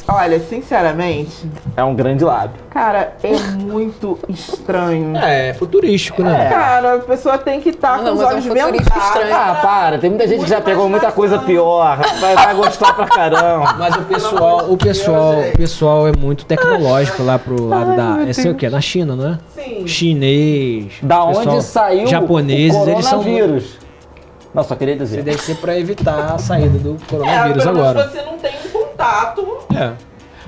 Olha, sinceramente, É um grande lábio. cara, é muito estranho. É futurístico, né? Cara, a pessoa tem que estar com Não, os mas é um olhos futurístico vendados. estranho. Ah, para. Tem muita gente que já Muita pegou muita coisa imaginação. pior. Vai gostar pra caramba. Mas o pessoal é muito tecnológico lá pro lado da... Esse é o quê? Na China, não é? Sim. Chinês. Da onde pessoal saiu japoneses, o eles são... coronavírus. Não, só queria dizer. Deve ser pra evitar a saída do coronavírus pelo menos agora. você não tem um contato. É.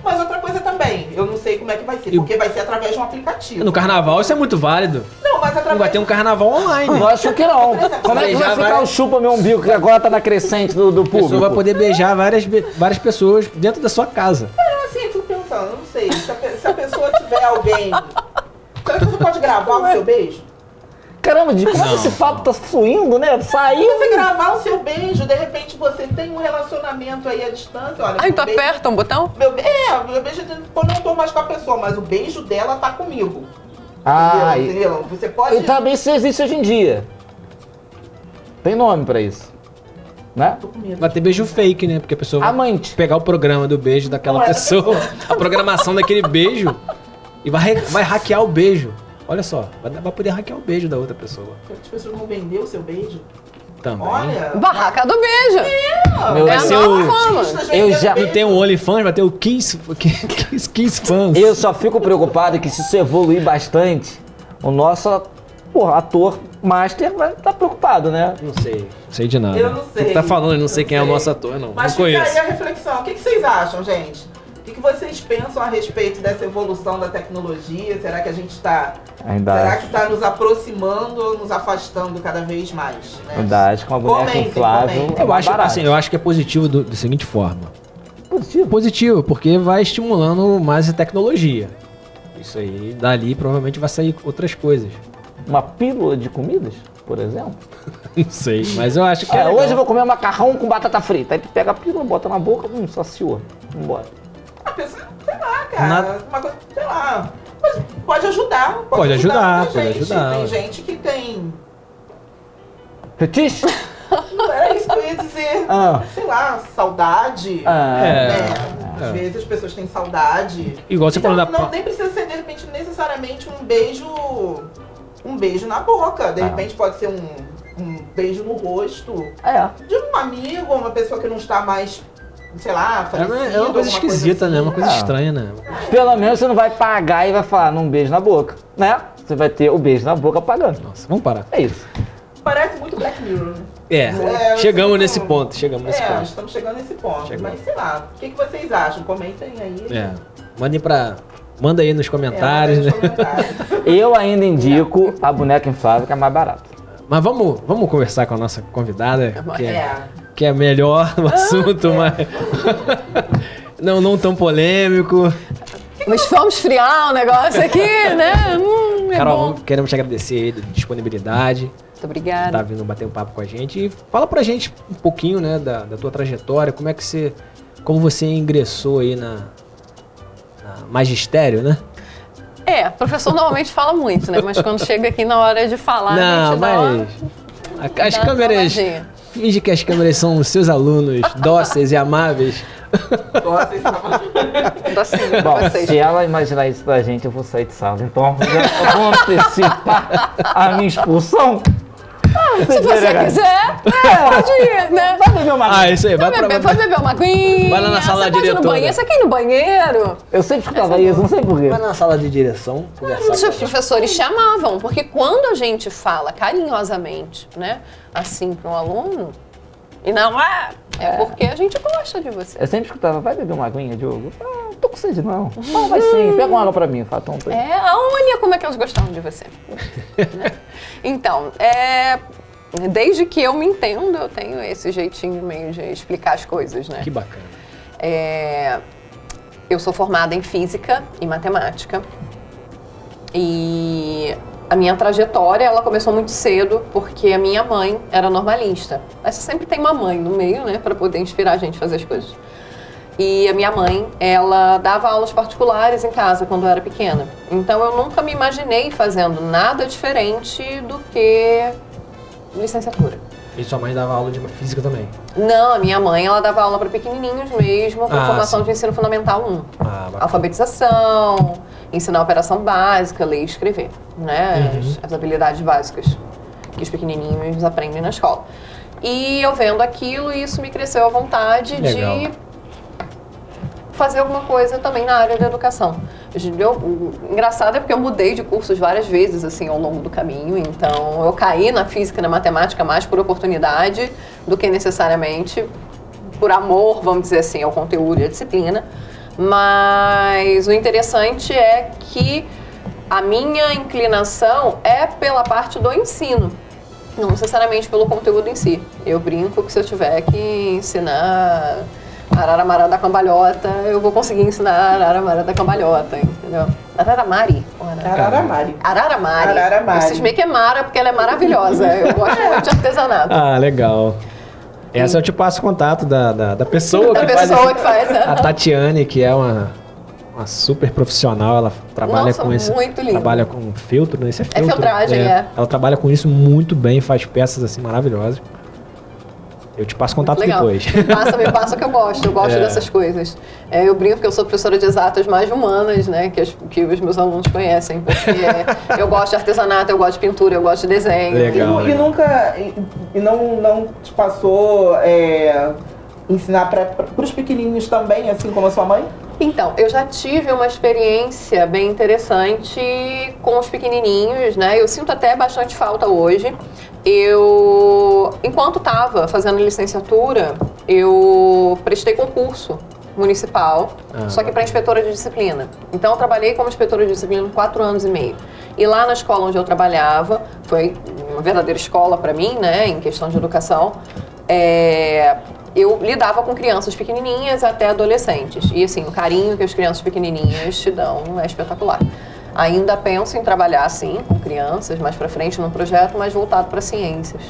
Mas outra coisa também, eu não sei como é que vai ser, porque vai ser através de um aplicativo. No carnaval isso é muito válido. Não, mas através... Não vai ter um carnaval online. Não acho que não. Como é que vai Já ficar vai- o chupa meu umbigo que agora tá na crescente do A pessoa público? vai poder beijar várias pessoas dentro da sua casa. Não, assim, eu fico pensando, eu não sei, se a pessoa tiver alguém... Será que você pode gravar o seu beijo? Caramba, como é que esse papo tá fluindo, né? Saiu. Você gravar o seu beijo, de repente você tem um relacionamento aí à distância, olha... Aí tu meu beijo- aperta um botão? meu beijo, eu não tô mais com a pessoa, mas o beijo dela tá comigo. Ah, Entendeu? Você pode... e também isso existe hoje em dia. Tem nome pra isso. Né? Tô com medo. Vai ter beijo fake, né? Porque a pessoa vai Amante. pegar o programa do beijo daquela Não é da pessoa, a programação daquele beijo, e vai hackear o beijo. Olha só, vai poder hackear o beijo da outra pessoa. As pessoas vão vender o seu beijo? Também. Olha... Barraca do beijo. Meu, É a ser nova o- forma. eu já- Não tem um OnlyFans, vai ter o 15 fãs. Eu só fico preocupado que se isso evoluir bastante, o nosso ator master vai estar preocupado, né? Não sei de nada. Eu não sei. Tu tá falando, eu não sei quem é o sei. nosso ator, não. Mas Não fica conheço. aí a reflexão. O que vocês acham, gente? O que vocês pensam a respeito dessa evolução da tecnologia? Será que a gente está... Ainda Será acho. que está nos aproximando ou nos afastando cada vez mais? Né? Ainda acho que uma boneca Comentem, inflável comentem. é Eu mais acho, barato. assim, eu acho que é positivo da seguinte forma. Positivo. Positivo, porque vai estimulando mais a tecnologia. Isso aí, dali provavelmente vai sair outras coisas. Uma pílula de comidas, por exemplo. Não sei, mas eu acho que é legal. Hoje eu vou comer macarrão com batata frita. Aí tu pega a pílula, bota na boca, saciou. Vambora. A pessoa, sei lá, cara. Nada- Uma coisa, sei lá. Mas pode ajudar. Pode ajudar, muita pode gente. ajudar. Tem gente que tem... Fetiche? Não era isso que eu ia dizer. Ah. Sei lá, saudade. É. Né? Às vezes as pessoas têm saudade. Igual você falou da... Não, nem precisa ser, de repente, necessariamente um beijo na boca. De repente pode ser um beijo no rosto É. de um amigo, uma pessoa que não está mais, sei lá, falecido. É uma coisa alguma esquisita, né? Uma coisa Ah. estranha, né? Pelo menos você não vai pagar e vai falar num beijo na boca, né? Você vai ter o beijo na boca pagando. Nossa, vamos parar. É isso. Parece muito Black Mirror, né? É, chegamos nesse ponto, Estamos chegando nesse ponto. Mas sei lá, o que vocês acham? Comentem aí. É. Manda aí nos comentários, nos né? comentários. Eu ainda indico a boneca inflável, que é mais barata. Mas vamos conversar com a nossa convidada, É. que é melhor no assunto, mas não tão polêmico. Mas vamos esfriar o negócio aqui, né? É Carol, bom. queremos te agradecer aí da disponibilidade, Muito obrigada. tá vindo bater um papo com a gente. E fala pra gente um pouquinho, né, da tua trajetória, como você ingressou aí na magistério, né? É, professor normalmente fala muito, né? Mas quando chega aqui na hora de falar, a Não, gente dá uma- mas as dá uma câmeras, travadinha. finge que as câmeras são os seus alunos dóceis e amáveis. Tô assim, Bom, vocês. se ela imaginar isso da gente, eu vou sair de sala. Então, eu vou antecipar a minha expulsão. Se você quiser, pode ir, né? Vai beber uma Ah, isso aí, vai pra... Vai beber uma aguinha. Vai lá na sala você da pode ir no diretora. banheiro. Você quer ir no banheiro? Eu sempre escutava isso, não sei porquê. Vai na sala de direção, conversar Os com professores chamavam, porque quando a gente fala carinhosamente, né, assim para um aluno, E não é porque a gente gosta de você. Eu sempre escutava, vai beber uma aguinha, Diogo? Não tô com sede não. Não, vai sim, pega uma água pra mim. Fala, então, Olha como é que elas gostavam de você. Né? Então, desde que eu me entendo, eu tenho esse jeitinho meio de explicar as coisas, né? Que bacana. Eu sou formada em física e matemática. E a minha trajetória, ela começou muito cedo, porque a minha mãe era normalista. Mas você sempre tem uma mãe no meio, né, para poder inspirar a gente a fazer as coisas. E a minha mãe, ela dava aulas particulares em casa quando eu era pequena. Então eu nunca me imaginei fazendo nada diferente do que licenciatura. E sua mãe dava aula de física também? Não, a minha mãe, ela dava aula para pequenininhos mesmo, com formação de ensino fundamental 1. Alfabetização, ensinar operação básica, ler e escrever, né? As habilidades básicas que os pequenininhos aprendem na escola. E eu vendo aquilo, isso me cresceu a vontade de fazer alguma coisa também na área da educação. Engraçado é porque eu mudei de cursos várias vezes, assim, ao longo do caminho. Então, eu caí na física e na matemática mais por oportunidade do que necessariamente por amor, vamos dizer assim, ao conteúdo e à disciplina. Mas o interessante é que a minha inclinação é pela parte do ensino, não necessariamente pelo conteúdo em si. Eu brinco que se eu tiver que ensinar Araramara da cambalhota, eu vou conseguir ensinar Araramara da cambalhota, entendeu? Araramari. Araramari. Vocês meio que é Mara, porque ela é maravilhosa. Eu gosto muito de artesanato. Ah, legal. Essa eu te passo o contato da pessoa que faz. A Tatiane, que é uma super profissional, ela trabalha com isso. Muito lindo. Trabalha com filtro, né? Esse é filtro. É filtragem, Ela trabalha com isso muito bem, faz peças assim maravilhosas. Eu te passo contato depois. Me passa que eu gosto dessas coisas. Eu brinco que eu sou professora de exatas mais humanas, né, que os meus alunos conhecem, porque eu gosto de artesanato, eu gosto de pintura, eu gosto de desenho. Legal, e não te passou ensinar para os pequenininhos também, assim como a sua mãe? Então, eu já tive uma experiência bem interessante com os pequenininhos, né? Eu sinto até bastante falta hoje. Enquanto estava fazendo licenciatura, eu prestei concurso municipal, só que para inspetora de disciplina. Então, eu trabalhei como inspetora de disciplina 4 anos e meio. E lá na escola onde eu trabalhava, foi uma verdadeira escola para mim, né, em questão de educação, eu lidava com crianças pequenininhas até adolescentes. E assim, o carinho que as crianças pequenininhas te dão é espetacular. Ainda penso em trabalhar, assim, com crianças, mais pra frente, num projeto mais voltado para ciências.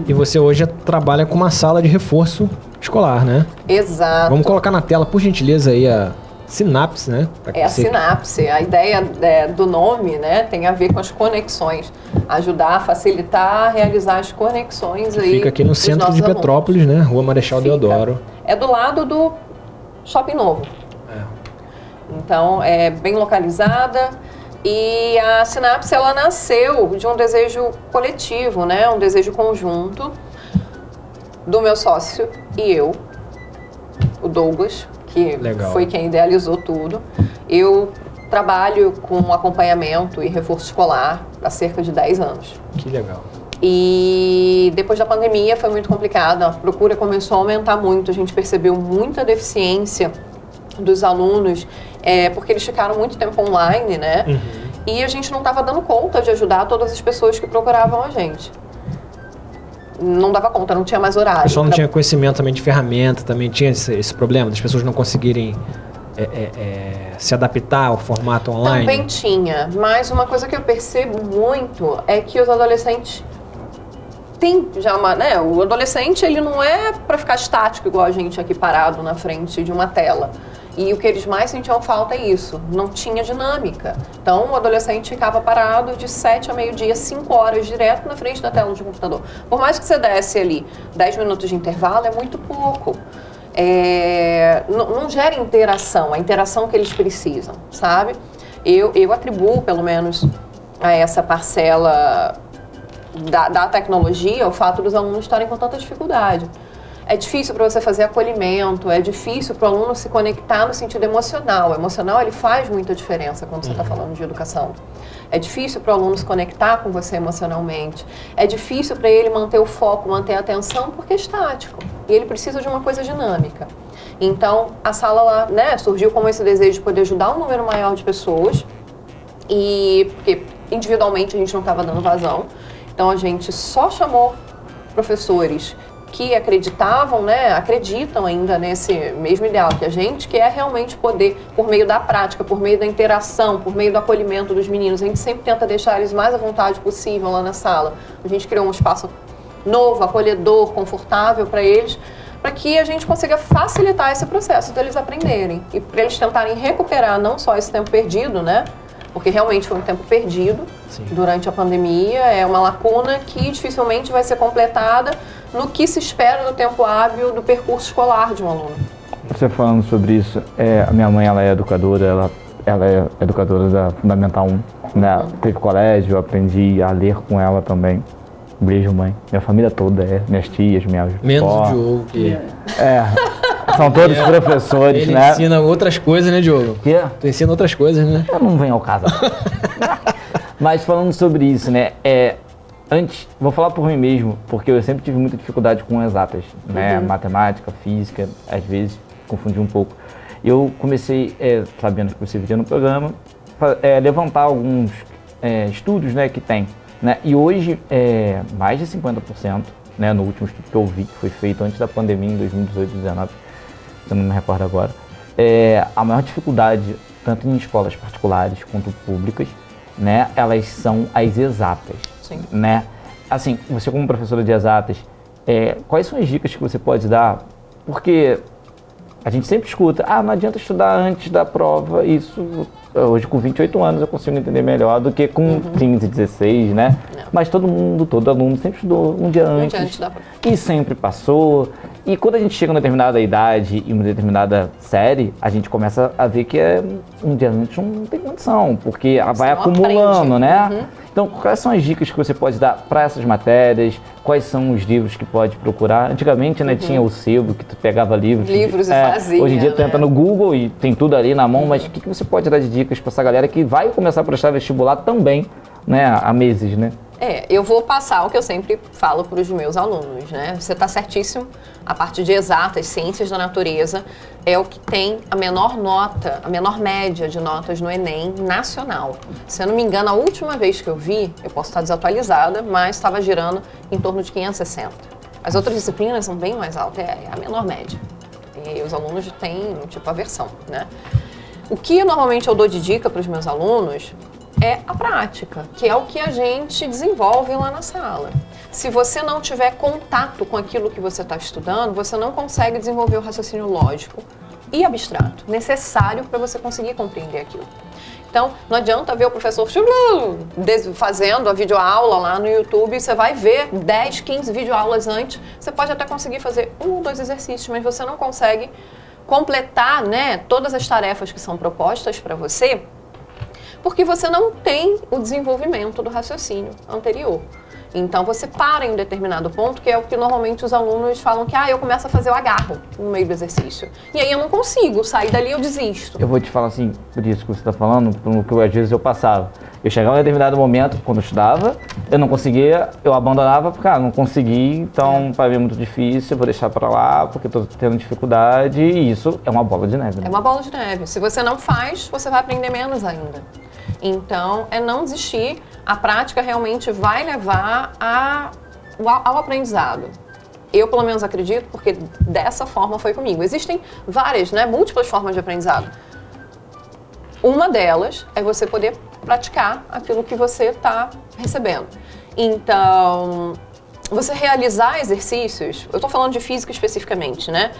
E você hoje trabalha com uma sala de reforço escolar, né? Exato. Vamos colocar na tela, por gentileza, aí a sinapse, né? A sinapse. A ideia do nome, né, tem a ver com as conexões. Ajudar a facilitar, realizar as conexões aí. Fica aqui no centro de Petrópolis, né? Rua Marechal Deodoro. É do lado do Shopping Novo. Então, é bem localizada. E a sinapse, ela nasceu de um desejo coletivo, né? Um desejo conjunto do meu sócio e eu, o Douglas, que foi quem idealizou tudo. Eu trabalho com acompanhamento e reforço escolar há cerca de 10 anos. Que legal. E depois da pandemia foi muito complicado, a procura começou a aumentar muito, a gente percebeu muita deficiência dos alunos, porque eles ficaram muito tempo online, né? E a gente não estava dando conta de ajudar todas as pessoas que procuravam a gente. Não dava conta, não tinha mais horário. O pessoal não tinha conhecimento também de ferramenta, também tinha esse problema das pessoas não conseguirem se adaptar ao formato online? Também tinha, mas uma coisa que eu percebo muito é que os adolescentes têm já o adolescente, ele não é para ficar estático igual a gente aqui parado na frente de uma tela. E o que eles mais sentiam falta é isso, não tinha dinâmica. Então o adolescente ficava parado de 7 a meio-dia, 5 horas direto na frente da tela do computador. Por mais que você desse ali 10 minutos de intervalo, é muito pouco. Não gera interação, a interação que eles precisam, sabe? Eu atribuo, pelo menos, a essa parcela da tecnologia o fato dos alunos estarem com tanta dificuldade. É difícil para você fazer acolhimento, é difícil para o aluno se conectar no sentido emocional. O emocional, ele faz muita diferença quando você está falando de educação. É difícil para o aluno se conectar com você emocionalmente. É difícil para ele manter o foco, manter a atenção, porque é estático. e ele precisa de uma coisa dinâmica. Então, a sala lá, né, surgiu com esse desejo de poder ajudar um número maior de pessoas, e porque individualmente a gente não estava dando vazão. Então, a gente só chamou professores que acreditavam, né, acreditam ainda nesse mesmo ideal que a gente, que é realmente poder, por meio da prática, por meio da interação, por meio do acolhimento dos meninos. A gente sempre tenta deixar eles mais à vontade possível lá na sala. A gente criou um espaço novo, acolhedor, confortável para eles, para que a gente consiga facilitar esse processo deles aprenderem e para eles tentarem recuperar não só esse tempo perdido, né? Porque realmente foi um tempo perdido durante a pandemia, é uma lacuna que dificilmente vai ser completada no que se espera do tempo hábil do percurso escolar de um aluno. Você falando sobre isso, a minha mãe ela é educadora, ela é educadora da Fundamental 1, né? Teve colégio, eu aprendi a ler com ela também. Beijo, mãe. Minha família toda minhas tias, minhas Menos avó. o Diogo, que... São todos professores, ele né? Ele ensina outras coisas, né, Diogo? Quê? Tu ensina outras coisas, né? Eu não venho ao caso. Mas falando sobre isso, né? Antes, vou falar por mim mesmo, porque eu sempre tive muita dificuldade com exatas, né? Matemática, física, às vezes confundi um pouco. Eu comecei, sabendo que você viria no programa, levantar alguns estudos, né, que tem. Né? E hoje, mais de 50%, né, no último estudo que eu vi, que foi feito antes da pandemia, em 2018, 2019, se eu não me recordo agora, a maior dificuldade, tanto em escolas particulares quanto públicas, né, elas são as exatas. Sim. Né? Assim, você como professora de exatas, quais são as dicas que você pode dar? Porque a gente sempre escuta, não adianta estudar antes da prova, isso... Hoje, com 28 anos, eu consigo entender melhor do que com 15, 16, né? Não. Mas todo aluno sempre estudou um dia antes da prova. E sempre passou. E quando a gente chega numa determinada idade e uma determinada série, a gente começa a ver que um dia antes não tem condição, porque vai acumulando, né? Então, quais são as dicas que você pode dar para essas matérias? Quais são os livros que pode procurar? Antigamente, né, tinha o sebo, que tu pegava livros e fazia. Hoje em dia, tu né? entra no Google e tem tudo ali na mão, mas o que você pode dar de dicas para essa galera que vai começar a prestar vestibular também, né, há meses, né? Eu vou passar o que eu sempre falo para os meus alunos, né? Você está certíssimo, a parte de exatas, ciências da natureza, é o que tem a menor nota, a menor média de notas no Enem nacional. Se eu não me engano, a última vez que eu vi, eu posso estar desatualizada, mas estava girando em torno de 560. As outras disciplinas são bem mais altas, é a menor média. E os alunos têm, tipo, aversão, né? O que normalmente eu dou de dica para os meus alunos é a prática, que é o que a gente desenvolve lá na sala. Se você não tiver contato com aquilo que você está estudando, você não consegue desenvolver o raciocínio lógico e abstrato necessário para você conseguir compreender aquilo. Então, não adianta ver o professor fazendo a videoaula lá no YouTube, você vai ver 10, 15 videoaulas antes, você pode até conseguir fazer 1 ou 2 exercícios, mas você não consegue completar, né, todas as tarefas que são propostas para você, porque você não tem o desenvolvimento do raciocínio anterior. Então você para em um determinado ponto, que é o que normalmente os alunos falam que eu começo a fazer o agarro no meio do exercício. E aí eu não consigo, sair dali eu desisto. Eu vou te falar assim, por isso que você está falando, pelo que às vezes eu passava. Eu chegava em um determinado momento, quando eu estudava, eu não conseguia, eu abandonava, porque não consegui, então para mim é muito difícil, eu vou deixar para lá, porque estou tendo dificuldade, e isso é uma bola de neve. Né? É uma bola de neve. Se você não faz, você vai aprender menos ainda. Então, é não desistir, a prática realmente vai levar ao aprendizado. Eu, pelo menos, acredito, porque dessa forma foi comigo. Existem várias, né, múltiplas formas de aprendizado. Uma delas é você poder praticar aquilo que você está recebendo. Então, você realizar exercícios, eu estou falando de física especificamente, né?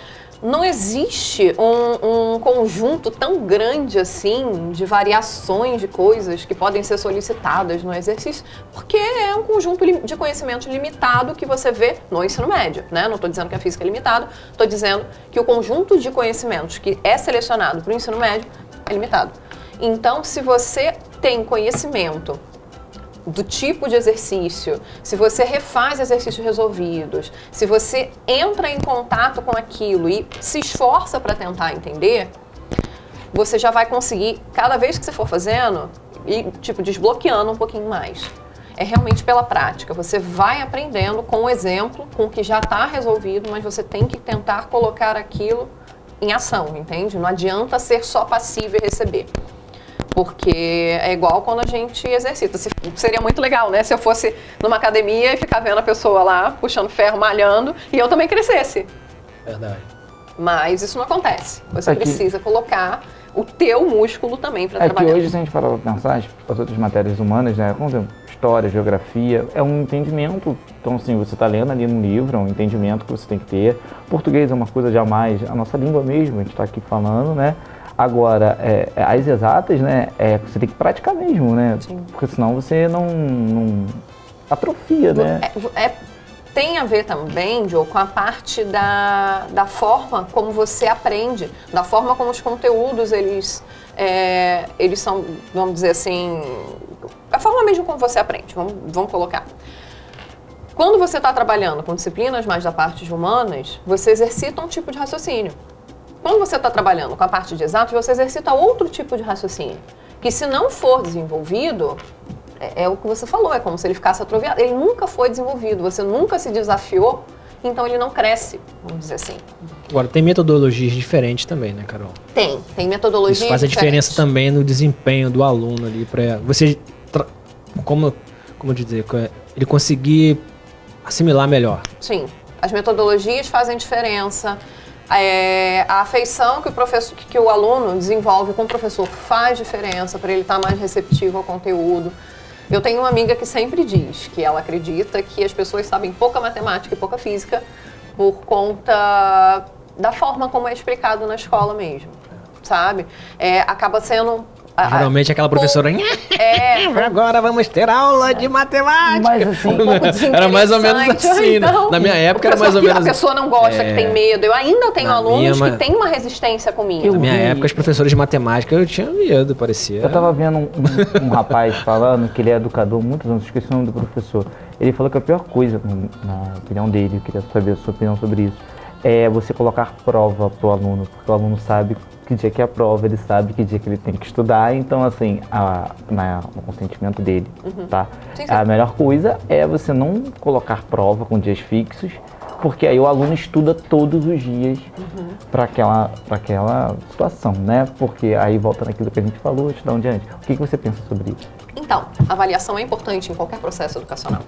Não existe um conjunto tão grande assim de variações de coisas que podem ser solicitadas no exercício, porque é um conjunto de conhecimento limitado que você vê no ensino médio, né? Não estou dizendo que a física é limitada, estou dizendo que o conjunto de conhecimentos que é selecionado para o ensino médio é limitado. Então, se você tem conhecimento do tipo de exercício, se você refaz exercícios resolvidos, se você entra em contato com aquilo e se esforça para tentar entender, você já vai conseguir, cada vez que você for fazendo, ir, tipo, desbloqueando um pouquinho mais. é realmente pela prática. Você vai aprendendo com o exemplo, com o que já está resolvido, mas você tem que tentar colocar aquilo em ação, entende? Não adianta ser só passivo e receber. Porque é igual quando a gente exercita. Seria muito legal, né? Se eu fosse numa academia e ficar vendo a pessoa lá, puxando ferro, malhando, e eu também crescesse. Verdade. Mas isso não acontece. Você precisa colocar o teu músculo também para trabalhar. Que hoje, se a gente parar para pensar, as outras matérias humanas, né? Como exemplo, história, geografia, é um entendimento. Então, assim, você está lendo ali no livro, é um entendimento que você tem que ter. Português é uma coisa jamais, a nossa língua mesmo, a gente está aqui falando, né? Agora, as exatas, né, você tem que praticar mesmo, né? Sim. Porque senão você não atrofia, né? Tem a ver também, Joe, com a parte da forma como você aprende, da forma como os conteúdos, eles são, vamos dizer assim, a forma mesmo como você aprende, vamos colocar. Quando você está trabalhando com disciplinas mais da parte de humanas, você exercita um tipo de raciocínio. Quando você está trabalhando com a parte de exatos, você exercita outro tipo de raciocínio, que se não for desenvolvido, é o que você falou, é como se ele ficasse atrofiado. Ele nunca foi desenvolvido, você nunca se desafiou, então ele não cresce, vamos dizer assim. Agora, tem metodologias diferentes também, né, Carol? Tem metodologias diferentes. Isso faz a diferença também no desempenho do aluno ali, para você, como dizer, ele conseguir assimilar melhor. Sim, as metodologias fazem diferença. A afeição que o aluno desenvolve com o professor faz diferença para ele estar mais receptivo ao conteúdo. Eu tenho uma amiga que sempre diz que ela acredita que as pessoas sabem pouca matemática e pouca física por conta da forma como é explicado na escola mesmo, sabe? Acaba sendo... Geralmente aquela professora... Agora vamos ter aula de matemática. Mas assim, era mais ou menos assim, então, né? Na minha época era mais ou menos... A pessoa não gosta, que tem medo. Eu ainda tenho alunos que têm uma resistência comigo. Na minha época, os professores de matemática, eu tinha medo, parecia. Eu tava vendo um rapaz falando que ele é educador há muitos anos, esqueci o nome do professor. Ele falou que a pior coisa, na opinião dele, eu queria saber a sua opinião sobre isso, é você colocar prova pro aluno, porque o aluno sabe que dia que é a prova, ele sabe que dia que ele tem que estudar, então assim, no consentimento dele, tá? Sim. A melhor coisa é você não colocar prova com dias fixos, porque aí o aluno estuda todos os dias para aquela situação, né? Porque aí volta naquilo que a gente falou, estudar diante. O que você pensa sobre isso? Então, a avaliação é importante em qualquer processo educacional.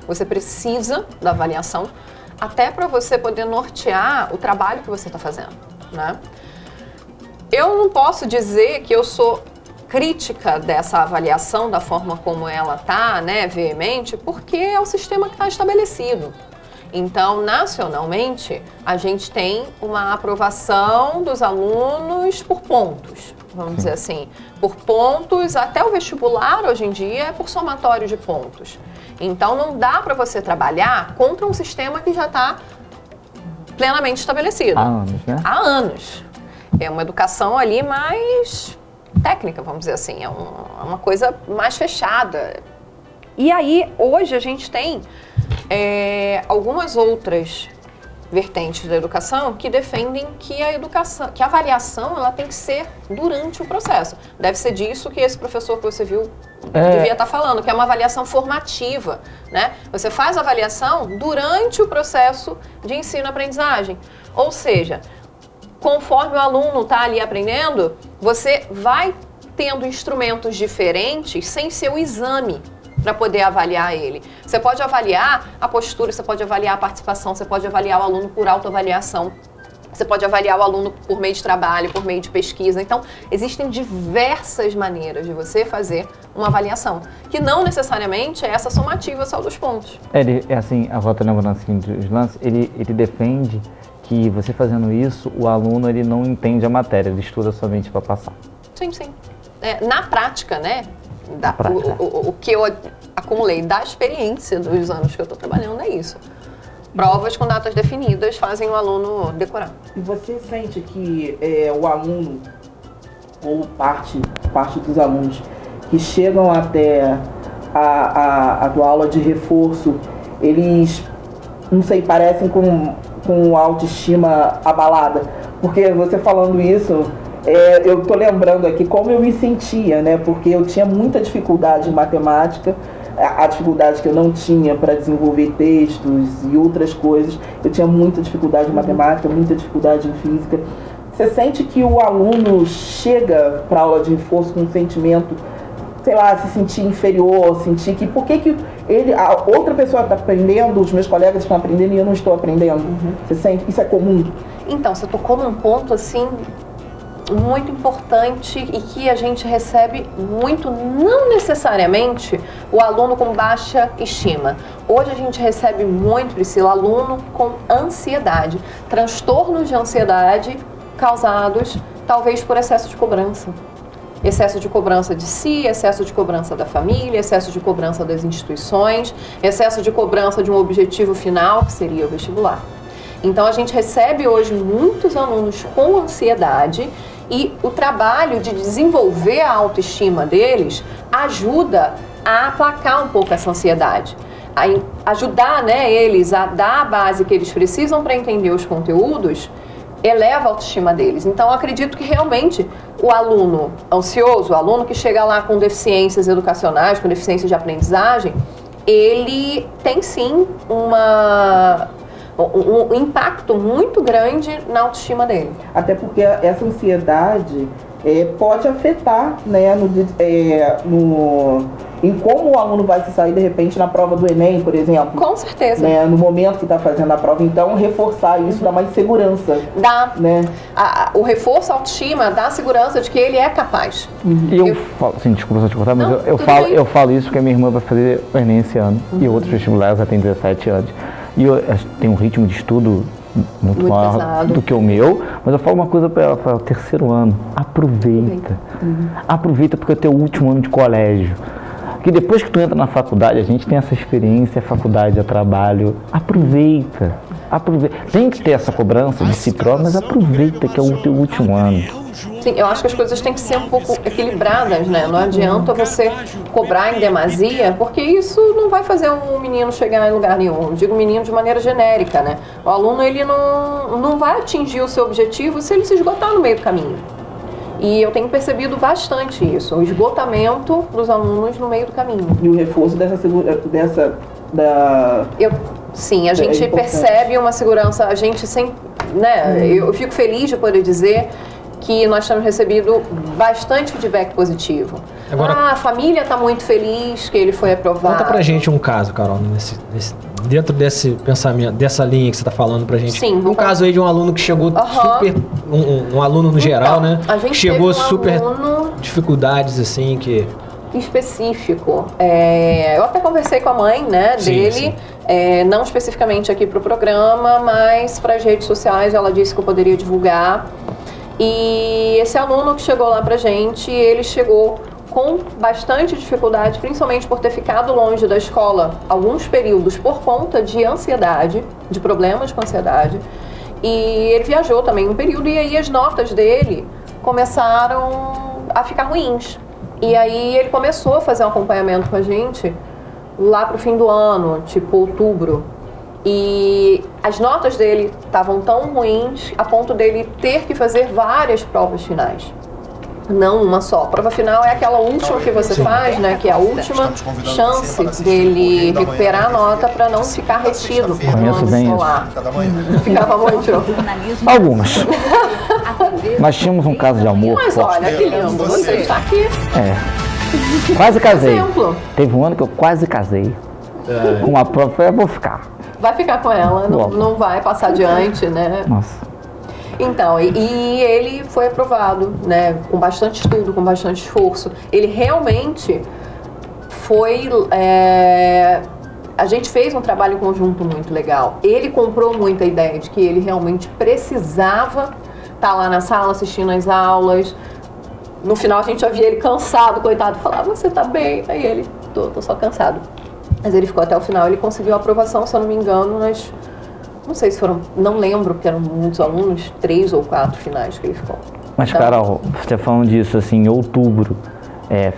Você precisa da avaliação até para você poder nortear o trabalho que você está fazendo, né? Eu não posso dizer que eu sou crítica dessa avaliação, da forma como ela está, né, veemente, porque é o sistema que está estabelecido. Então, nacionalmente, a gente tem uma aprovação dos alunos por pontos, vamos dizer assim. Por pontos, até o vestibular, hoje em dia, é por somatório de pontos. Então, não dá para você trabalhar contra um sistema que já está plenamente estabelecido. Há anos, né? Há anos. É uma educação ali mais técnica, vamos dizer assim, é uma coisa mais fechada. E aí, hoje, a gente tem algumas outras vertentes da educação que defendem que a avaliação ela tem que ser durante o processo. Deve ser disso que esse professor que você viu devia estar falando, que é uma avaliação formativa, né? Você faz a avaliação durante o processo de ensino-aprendizagem. Ou seja, conforme o aluno está ali aprendendo, você vai tendo instrumentos diferentes sem ser o exame para poder avaliar ele. Você pode avaliar a postura, você pode avaliar a participação, você pode avaliar o aluno por autoavaliação, você pode avaliar o aluno por meio de trabalho, por meio de pesquisa. Então, existem diversas maneiras de você fazer uma avaliação, que não necessariamente é essa somativa só dos pontos. Ele, assim, a volta lembrando assim dos lances, ele defende que você fazendo isso, o aluno ele não entende a matéria, ele estuda somente para passar. Sim, sim. Na prática, né? O que eu acumulei da experiência dos anos que eu estou trabalhando é isso. Provas com datas definidas fazem o aluno decorar. E você sente que o aluno, ou parte dos alunos que chegam até a tua aula de reforço, eles, não sei, parecem com autoestima abalada? Porque você falando isso, eu tô lembrando aqui como eu me sentia, né? Porque eu tinha muita dificuldade em matemática, a dificuldade que eu não tinha para desenvolver textos e outras coisas. Eu tinha muita dificuldade em matemática, muita dificuldade em física. Você sente que o aluno chega para a aula de reforço com um sentimento, sei lá, se sentir inferior, sentir que por que a outra pessoa está aprendendo, os meus colegas estão aprendendo e eu não estou aprendendo? Você sente que isso é comum? Então, você tocou num ponto assim muito importante e que a gente recebe muito, não necessariamente o aluno com baixa estima. Hoje a gente recebe muito, Priscila, aluno com ansiedade, transtornos de ansiedade causados talvez por excesso de cobrança. Excesso de cobrança de si, excesso de cobrança da família, excesso de cobrança das instituições, excesso de cobrança de um objetivo final, que seria o vestibular. Então a gente recebe hoje muitos alunos com ansiedade e o trabalho de desenvolver a autoestima deles ajuda a aplacar um pouco essa ansiedade, a ajudar, né, eles a dar a base que eles precisam para entender os conteúdos, eleva a autoestima deles. Então eu acredito que realmente o aluno ansioso, o aluno que chega lá com deficiências educacionais, com deficiências de aprendizagem, ele tem sim um impacto muito grande na autoestima dele. Até porque essa ansiedade pode afetar, né, em como o aluno vai se sair de repente na prova do Enem, por exemplo. Com certeza. Né, no momento que está fazendo a prova. Então, reforçar isso dá mais segurança. Dá. Né? O reforço à autoestima dá a segurança de que ele é capaz. E eu falo, assim, desculpa só te cortar, mas Não, eu falo isso porque a minha irmã vai fazer o Enem esse ano e outros vestibulares, ela tem 17 anos. E eu tenho um ritmo de estudo muito maior pesado do que o meu, mas eu falo uma coisa para ela, falo, terceiro ano, aproveita. Aproveita porque é o teu último ano de colégio. Porque depois que tu entra na faculdade, a gente tem essa experiência, a faculdade, a trabalho, aproveita. Tem que ter essa cobrança de si próprio, mas aproveita que é o teu último ano. Sim, eu acho que as coisas têm que ser um pouco equilibradas, né? Não adianta você cobrar em demasia, porque isso não vai fazer um menino chegar em lugar nenhum. Eu digo menino de maneira genérica, né? O aluno, ele não vai atingir o seu objetivo se ele se esgotar no meio do caminho. E eu tenho percebido bastante isso, o esgotamento dos alunos no meio do caminho. E o reforço Sim, a gente percebe uma segurança, a gente sempre, né? Eu fico feliz de poder dizer que nós temos recebido bastante feedback positivo. Agora, a família está muito feliz que ele foi aprovado. Conta pra gente um caso, Carol, dentro desse pensamento, dessa linha que você está falando pra gente. Sim, um caso aí de um aluno que chegou super, um aluno no geral, né? A gente chegou teve super dificuldades assim que específico. Eu até conversei com a mãe, né, dele, não especificamente aqui para o programa, mas para as redes sociais ela disse que eu poderia divulgar. E esse aluno que chegou lá pra gente, ele chegou com bastante dificuldade, principalmente por ter ficado longe da escola alguns períodos por conta de ansiedade, de problemas com ansiedade. E ele viajou também um período e aí as notas dele começaram a ficar ruins. E aí ele começou a fazer um acompanhamento com a gente lá pro fim do ano, tipo outubro. E as notas dele estavam tão ruins a ponto dele ter que fazer várias provas finais. Não uma só. A prova final é aquela última que você faz, né? Que é a última chance dele recuperar a nota para não ficar retido no ano escolar. Ficava muito. Algumas. Nós tínhamos um caso de amor. Mas olha, que lindo, você está aqui. Quase casei. Exemplo. Teve um ano que eu quase casei. Com uma prova, eu vou ficar. Vai ficar com ela, não vai passar adiante, né? Nossa. Então, e ele foi aprovado, né? Com bastante estudo, com bastante esforço. Ele realmente foi... A gente fez um trabalho em conjunto muito legal. Ele comprou muito a ideia de que ele realmente precisava estar lá na sala assistindo às aulas. No final a gente já via ele cansado, coitado, falava, você tá bem? Aí ele, tô só cansado. Mas ele ficou até o final, ele conseguiu a aprovação, se eu não me engano, nas... Não sei se foram... Não lembro, porque eram muitos alunos, 3 ou 4 finais que ele ficou. Mas, então, Carol, você falando disso, assim, em outubro,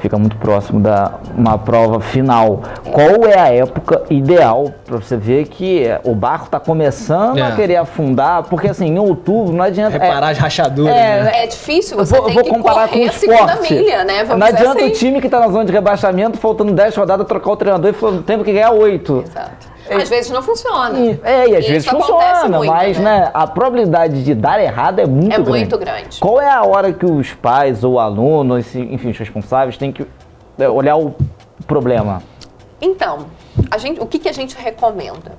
fica muito próximo da uma prova final. Qual é a época ideal para você ver que o barco está começando a querer afundar? Porque assim, em outubro não adianta... Reparar as rachaduras, né? É difícil, você tem vou que comparar correr com o a segunda esporte. milha, né? Vamos Não dizer adianta assim. o time que está na zona de rebaixamento, faltando 10 rodadas, trocar o treinador e falando, temos que ganhar 8. Exato. Às vezes não funciona. E às vezes isso acontece funciona, muito, mas né, a probabilidade de dar errado é muito grande. muito grande. Qual é a hora que os pais ou alunos, enfim, os responsáveis, têm que olhar o problema? Então, o que a gente recomenda?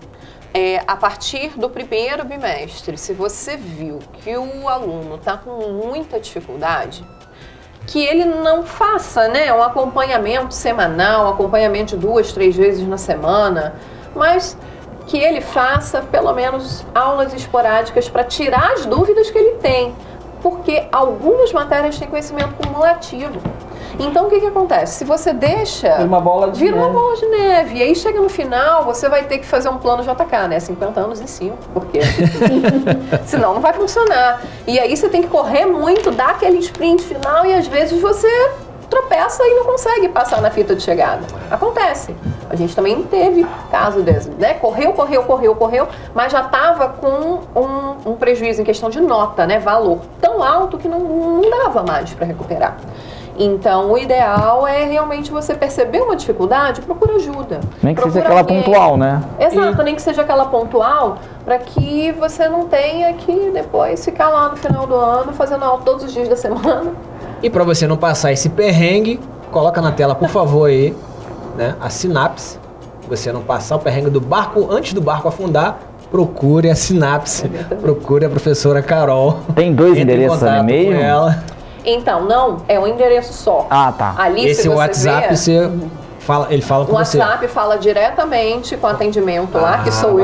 A partir do primeiro bimestre, se você viu que o aluno está com muita dificuldade, que ele não faça, né, um acompanhamento semanal, um acompanhamento de 2, 3 vezes na semana, mas que ele faça pelo menos aulas esporádicas para tirar as dúvidas que ele tem, porque algumas matérias têm conhecimento cumulativo. Então o que acontece? Se você deixa... Vira uma bola de neve. E aí chega no final, você vai ter que fazer um plano JK, né? 50 anos em 5, porque senão não vai funcionar. E aí você tem que correr muito, dar aquele sprint final e às vezes você tropeça e não consegue passar na fita de chegada. Acontece. A gente também teve caso desse, né? Correu, mas já estava com um prejuízo em questão de nota, né? Valor tão alto que não dava mais para recuperar. Então, o ideal é realmente você perceber uma dificuldade, procura ajuda. Nem que seja aquela pontual, né? Exato, nem que seja aquela pontual, para que você não tenha que depois ficar lá no final do ano fazendo aula todos os dias da semana. E para você não passar esse perrengue, coloca na tela, por favor, aí, né, a sinapse. Você não passar o perrengue do barco, antes do barco afundar, procure a sinapse. Procure a professora Carol. Tem 2 endereços no e-mail? Então, não, é um endereço só. Ah, tá. Ali, esse se você WhatsApp, ele fala com o você. O WhatsApp fala diretamente com o atendimento lá, que sou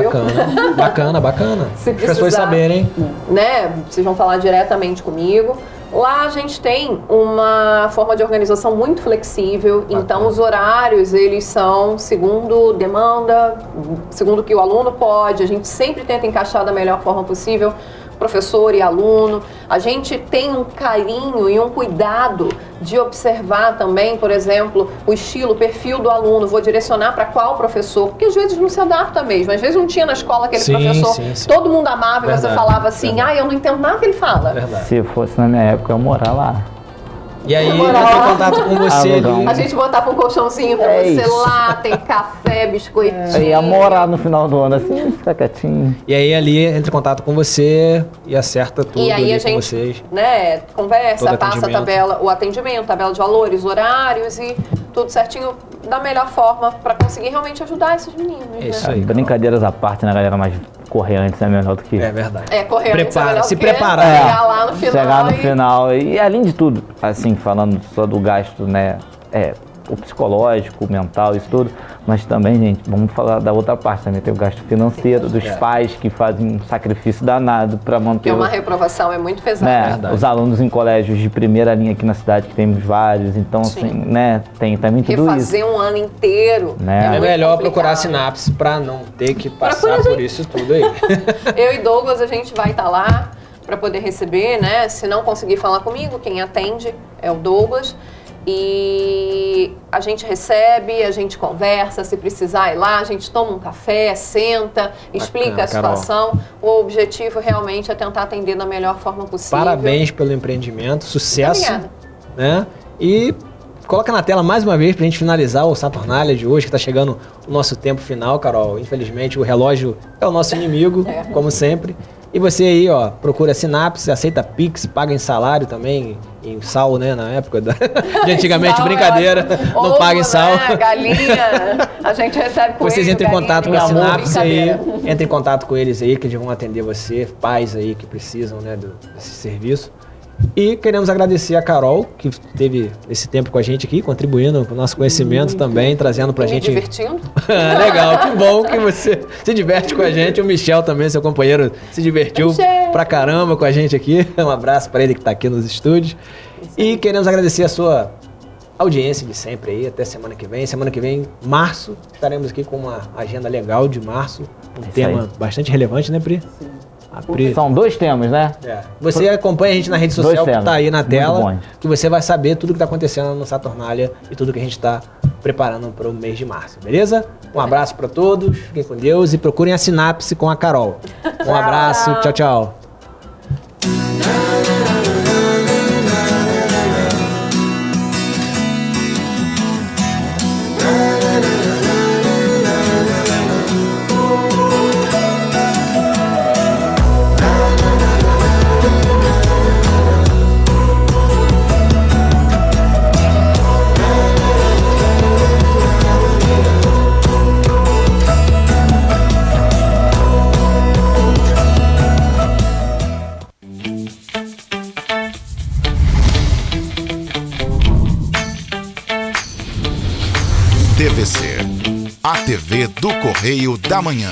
bacana, eu. Bacana. Se as pessoas saberem. Né, vocês vão falar diretamente comigo. Lá a gente tem uma forma de organização muito flexível, então os horários eles são segundo demanda, segundo o que o aluno pode, a gente sempre tenta encaixar da melhor forma possível, professor e aluno. A gente tem um carinho e um cuidado de observar também, por exemplo, o estilo, o perfil do aluno, vou direcionar para qual professor, porque às vezes não se adapta mesmo, às vezes não tinha na escola aquele professor, todo mundo amava e você falava assim, eu não entendo nada que ele fala. Se fosse na minha época, eu morar lá. E aí, eu tenho contato com você. A gente botava um colchãozinho pra você lá, tem café, biscoitinho. Eu ia morar no final do ano, assim, ficar quietinho. E aí, ali, entra em contato com você e acerta tudo e aí ali a gente, com vocês. Né, conversa, Todo passa o atendimento, tabela de valores, horários e tudo certinho da melhor forma pra conseguir realmente ajudar esses meninos. Isso aí. Brincadeiras à parte, né, galera? Mas correr antes é melhor do que... É verdade. Correr antes é melhor se do que preparar. chegar lá no final. Chegar no final. E além de tudo, assim, falando só do gasto, né, o psicológico, o mental, isso tudo, mas também, gente, vamos falar da outra parte também, tem o gasto financeiro dos pais que fazem um sacrifício danado para manter... Porque uma reprovação é muito pesada. Né, os alunos em colégios de primeira linha aqui na cidade, que temos vários, então, assim, né, tem também tudo isso. Refazer um ano inteiro. Né? É melhor procurar a sinapse para não ter que passar por isso tudo aí. Eu e Douglas, a gente vai estar lá para poder receber, né? Se não conseguir falar comigo, quem atende é o Douglas. E a gente recebe, a gente conversa, se precisar ir lá, a gente toma um café, senta, explica a situação. Carol. O objetivo realmente é tentar atender da melhor forma possível. Parabéns pelo empreendimento, sucesso. Obrigada. Né? E coloca na tela mais uma vez pra gente finalizar o Saturnália de hoje, que tá chegando o nosso tempo final, Carol. Infelizmente o relógio é o nosso inimigo, como sempre. E você aí, ó, procura a Sinapse, aceita Pix, paga em salário também, em sal, né, na época de antigamente, sal, brincadeira, não paga em sal. Né? Galinha, a gente recebe com vocês entrem em contato com a Sinapse aí, entrem em contato com eles aí, que eles vão atender você, pais aí que precisam, né, desse serviço. E queremos agradecer a Carol, que teve esse tempo com a gente aqui, contribuindo com o nosso conhecimento também, trazendo pra gente... divertindo. Legal, que bom que você se diverte com a gente. O Michel também, seu companheiro, se divertiu pra caramba com a gente aqui. Um abraço pra ele que tá aqui nos estúdios. E queremos agradecer a sua audiência de sempre aí, até semana que vem. Semana que vem, março, estaremos aqui com uma agenda legal de março, um tema bastante relevante, né, Pri? Sim. São 2 temas, né? Você acompanha a gente na rede social que tá aí na tela, bons. que você vai saber tudo que tá acontecendo no Saturnália e tudo que a gente tá preparando para o mês de março, beleza? Um abraço para todos, fiquem com Deus e procurem a Sinapse com a Carol. Um abraço, tchau, tchau. TVC, a TV do Correio da Manhã.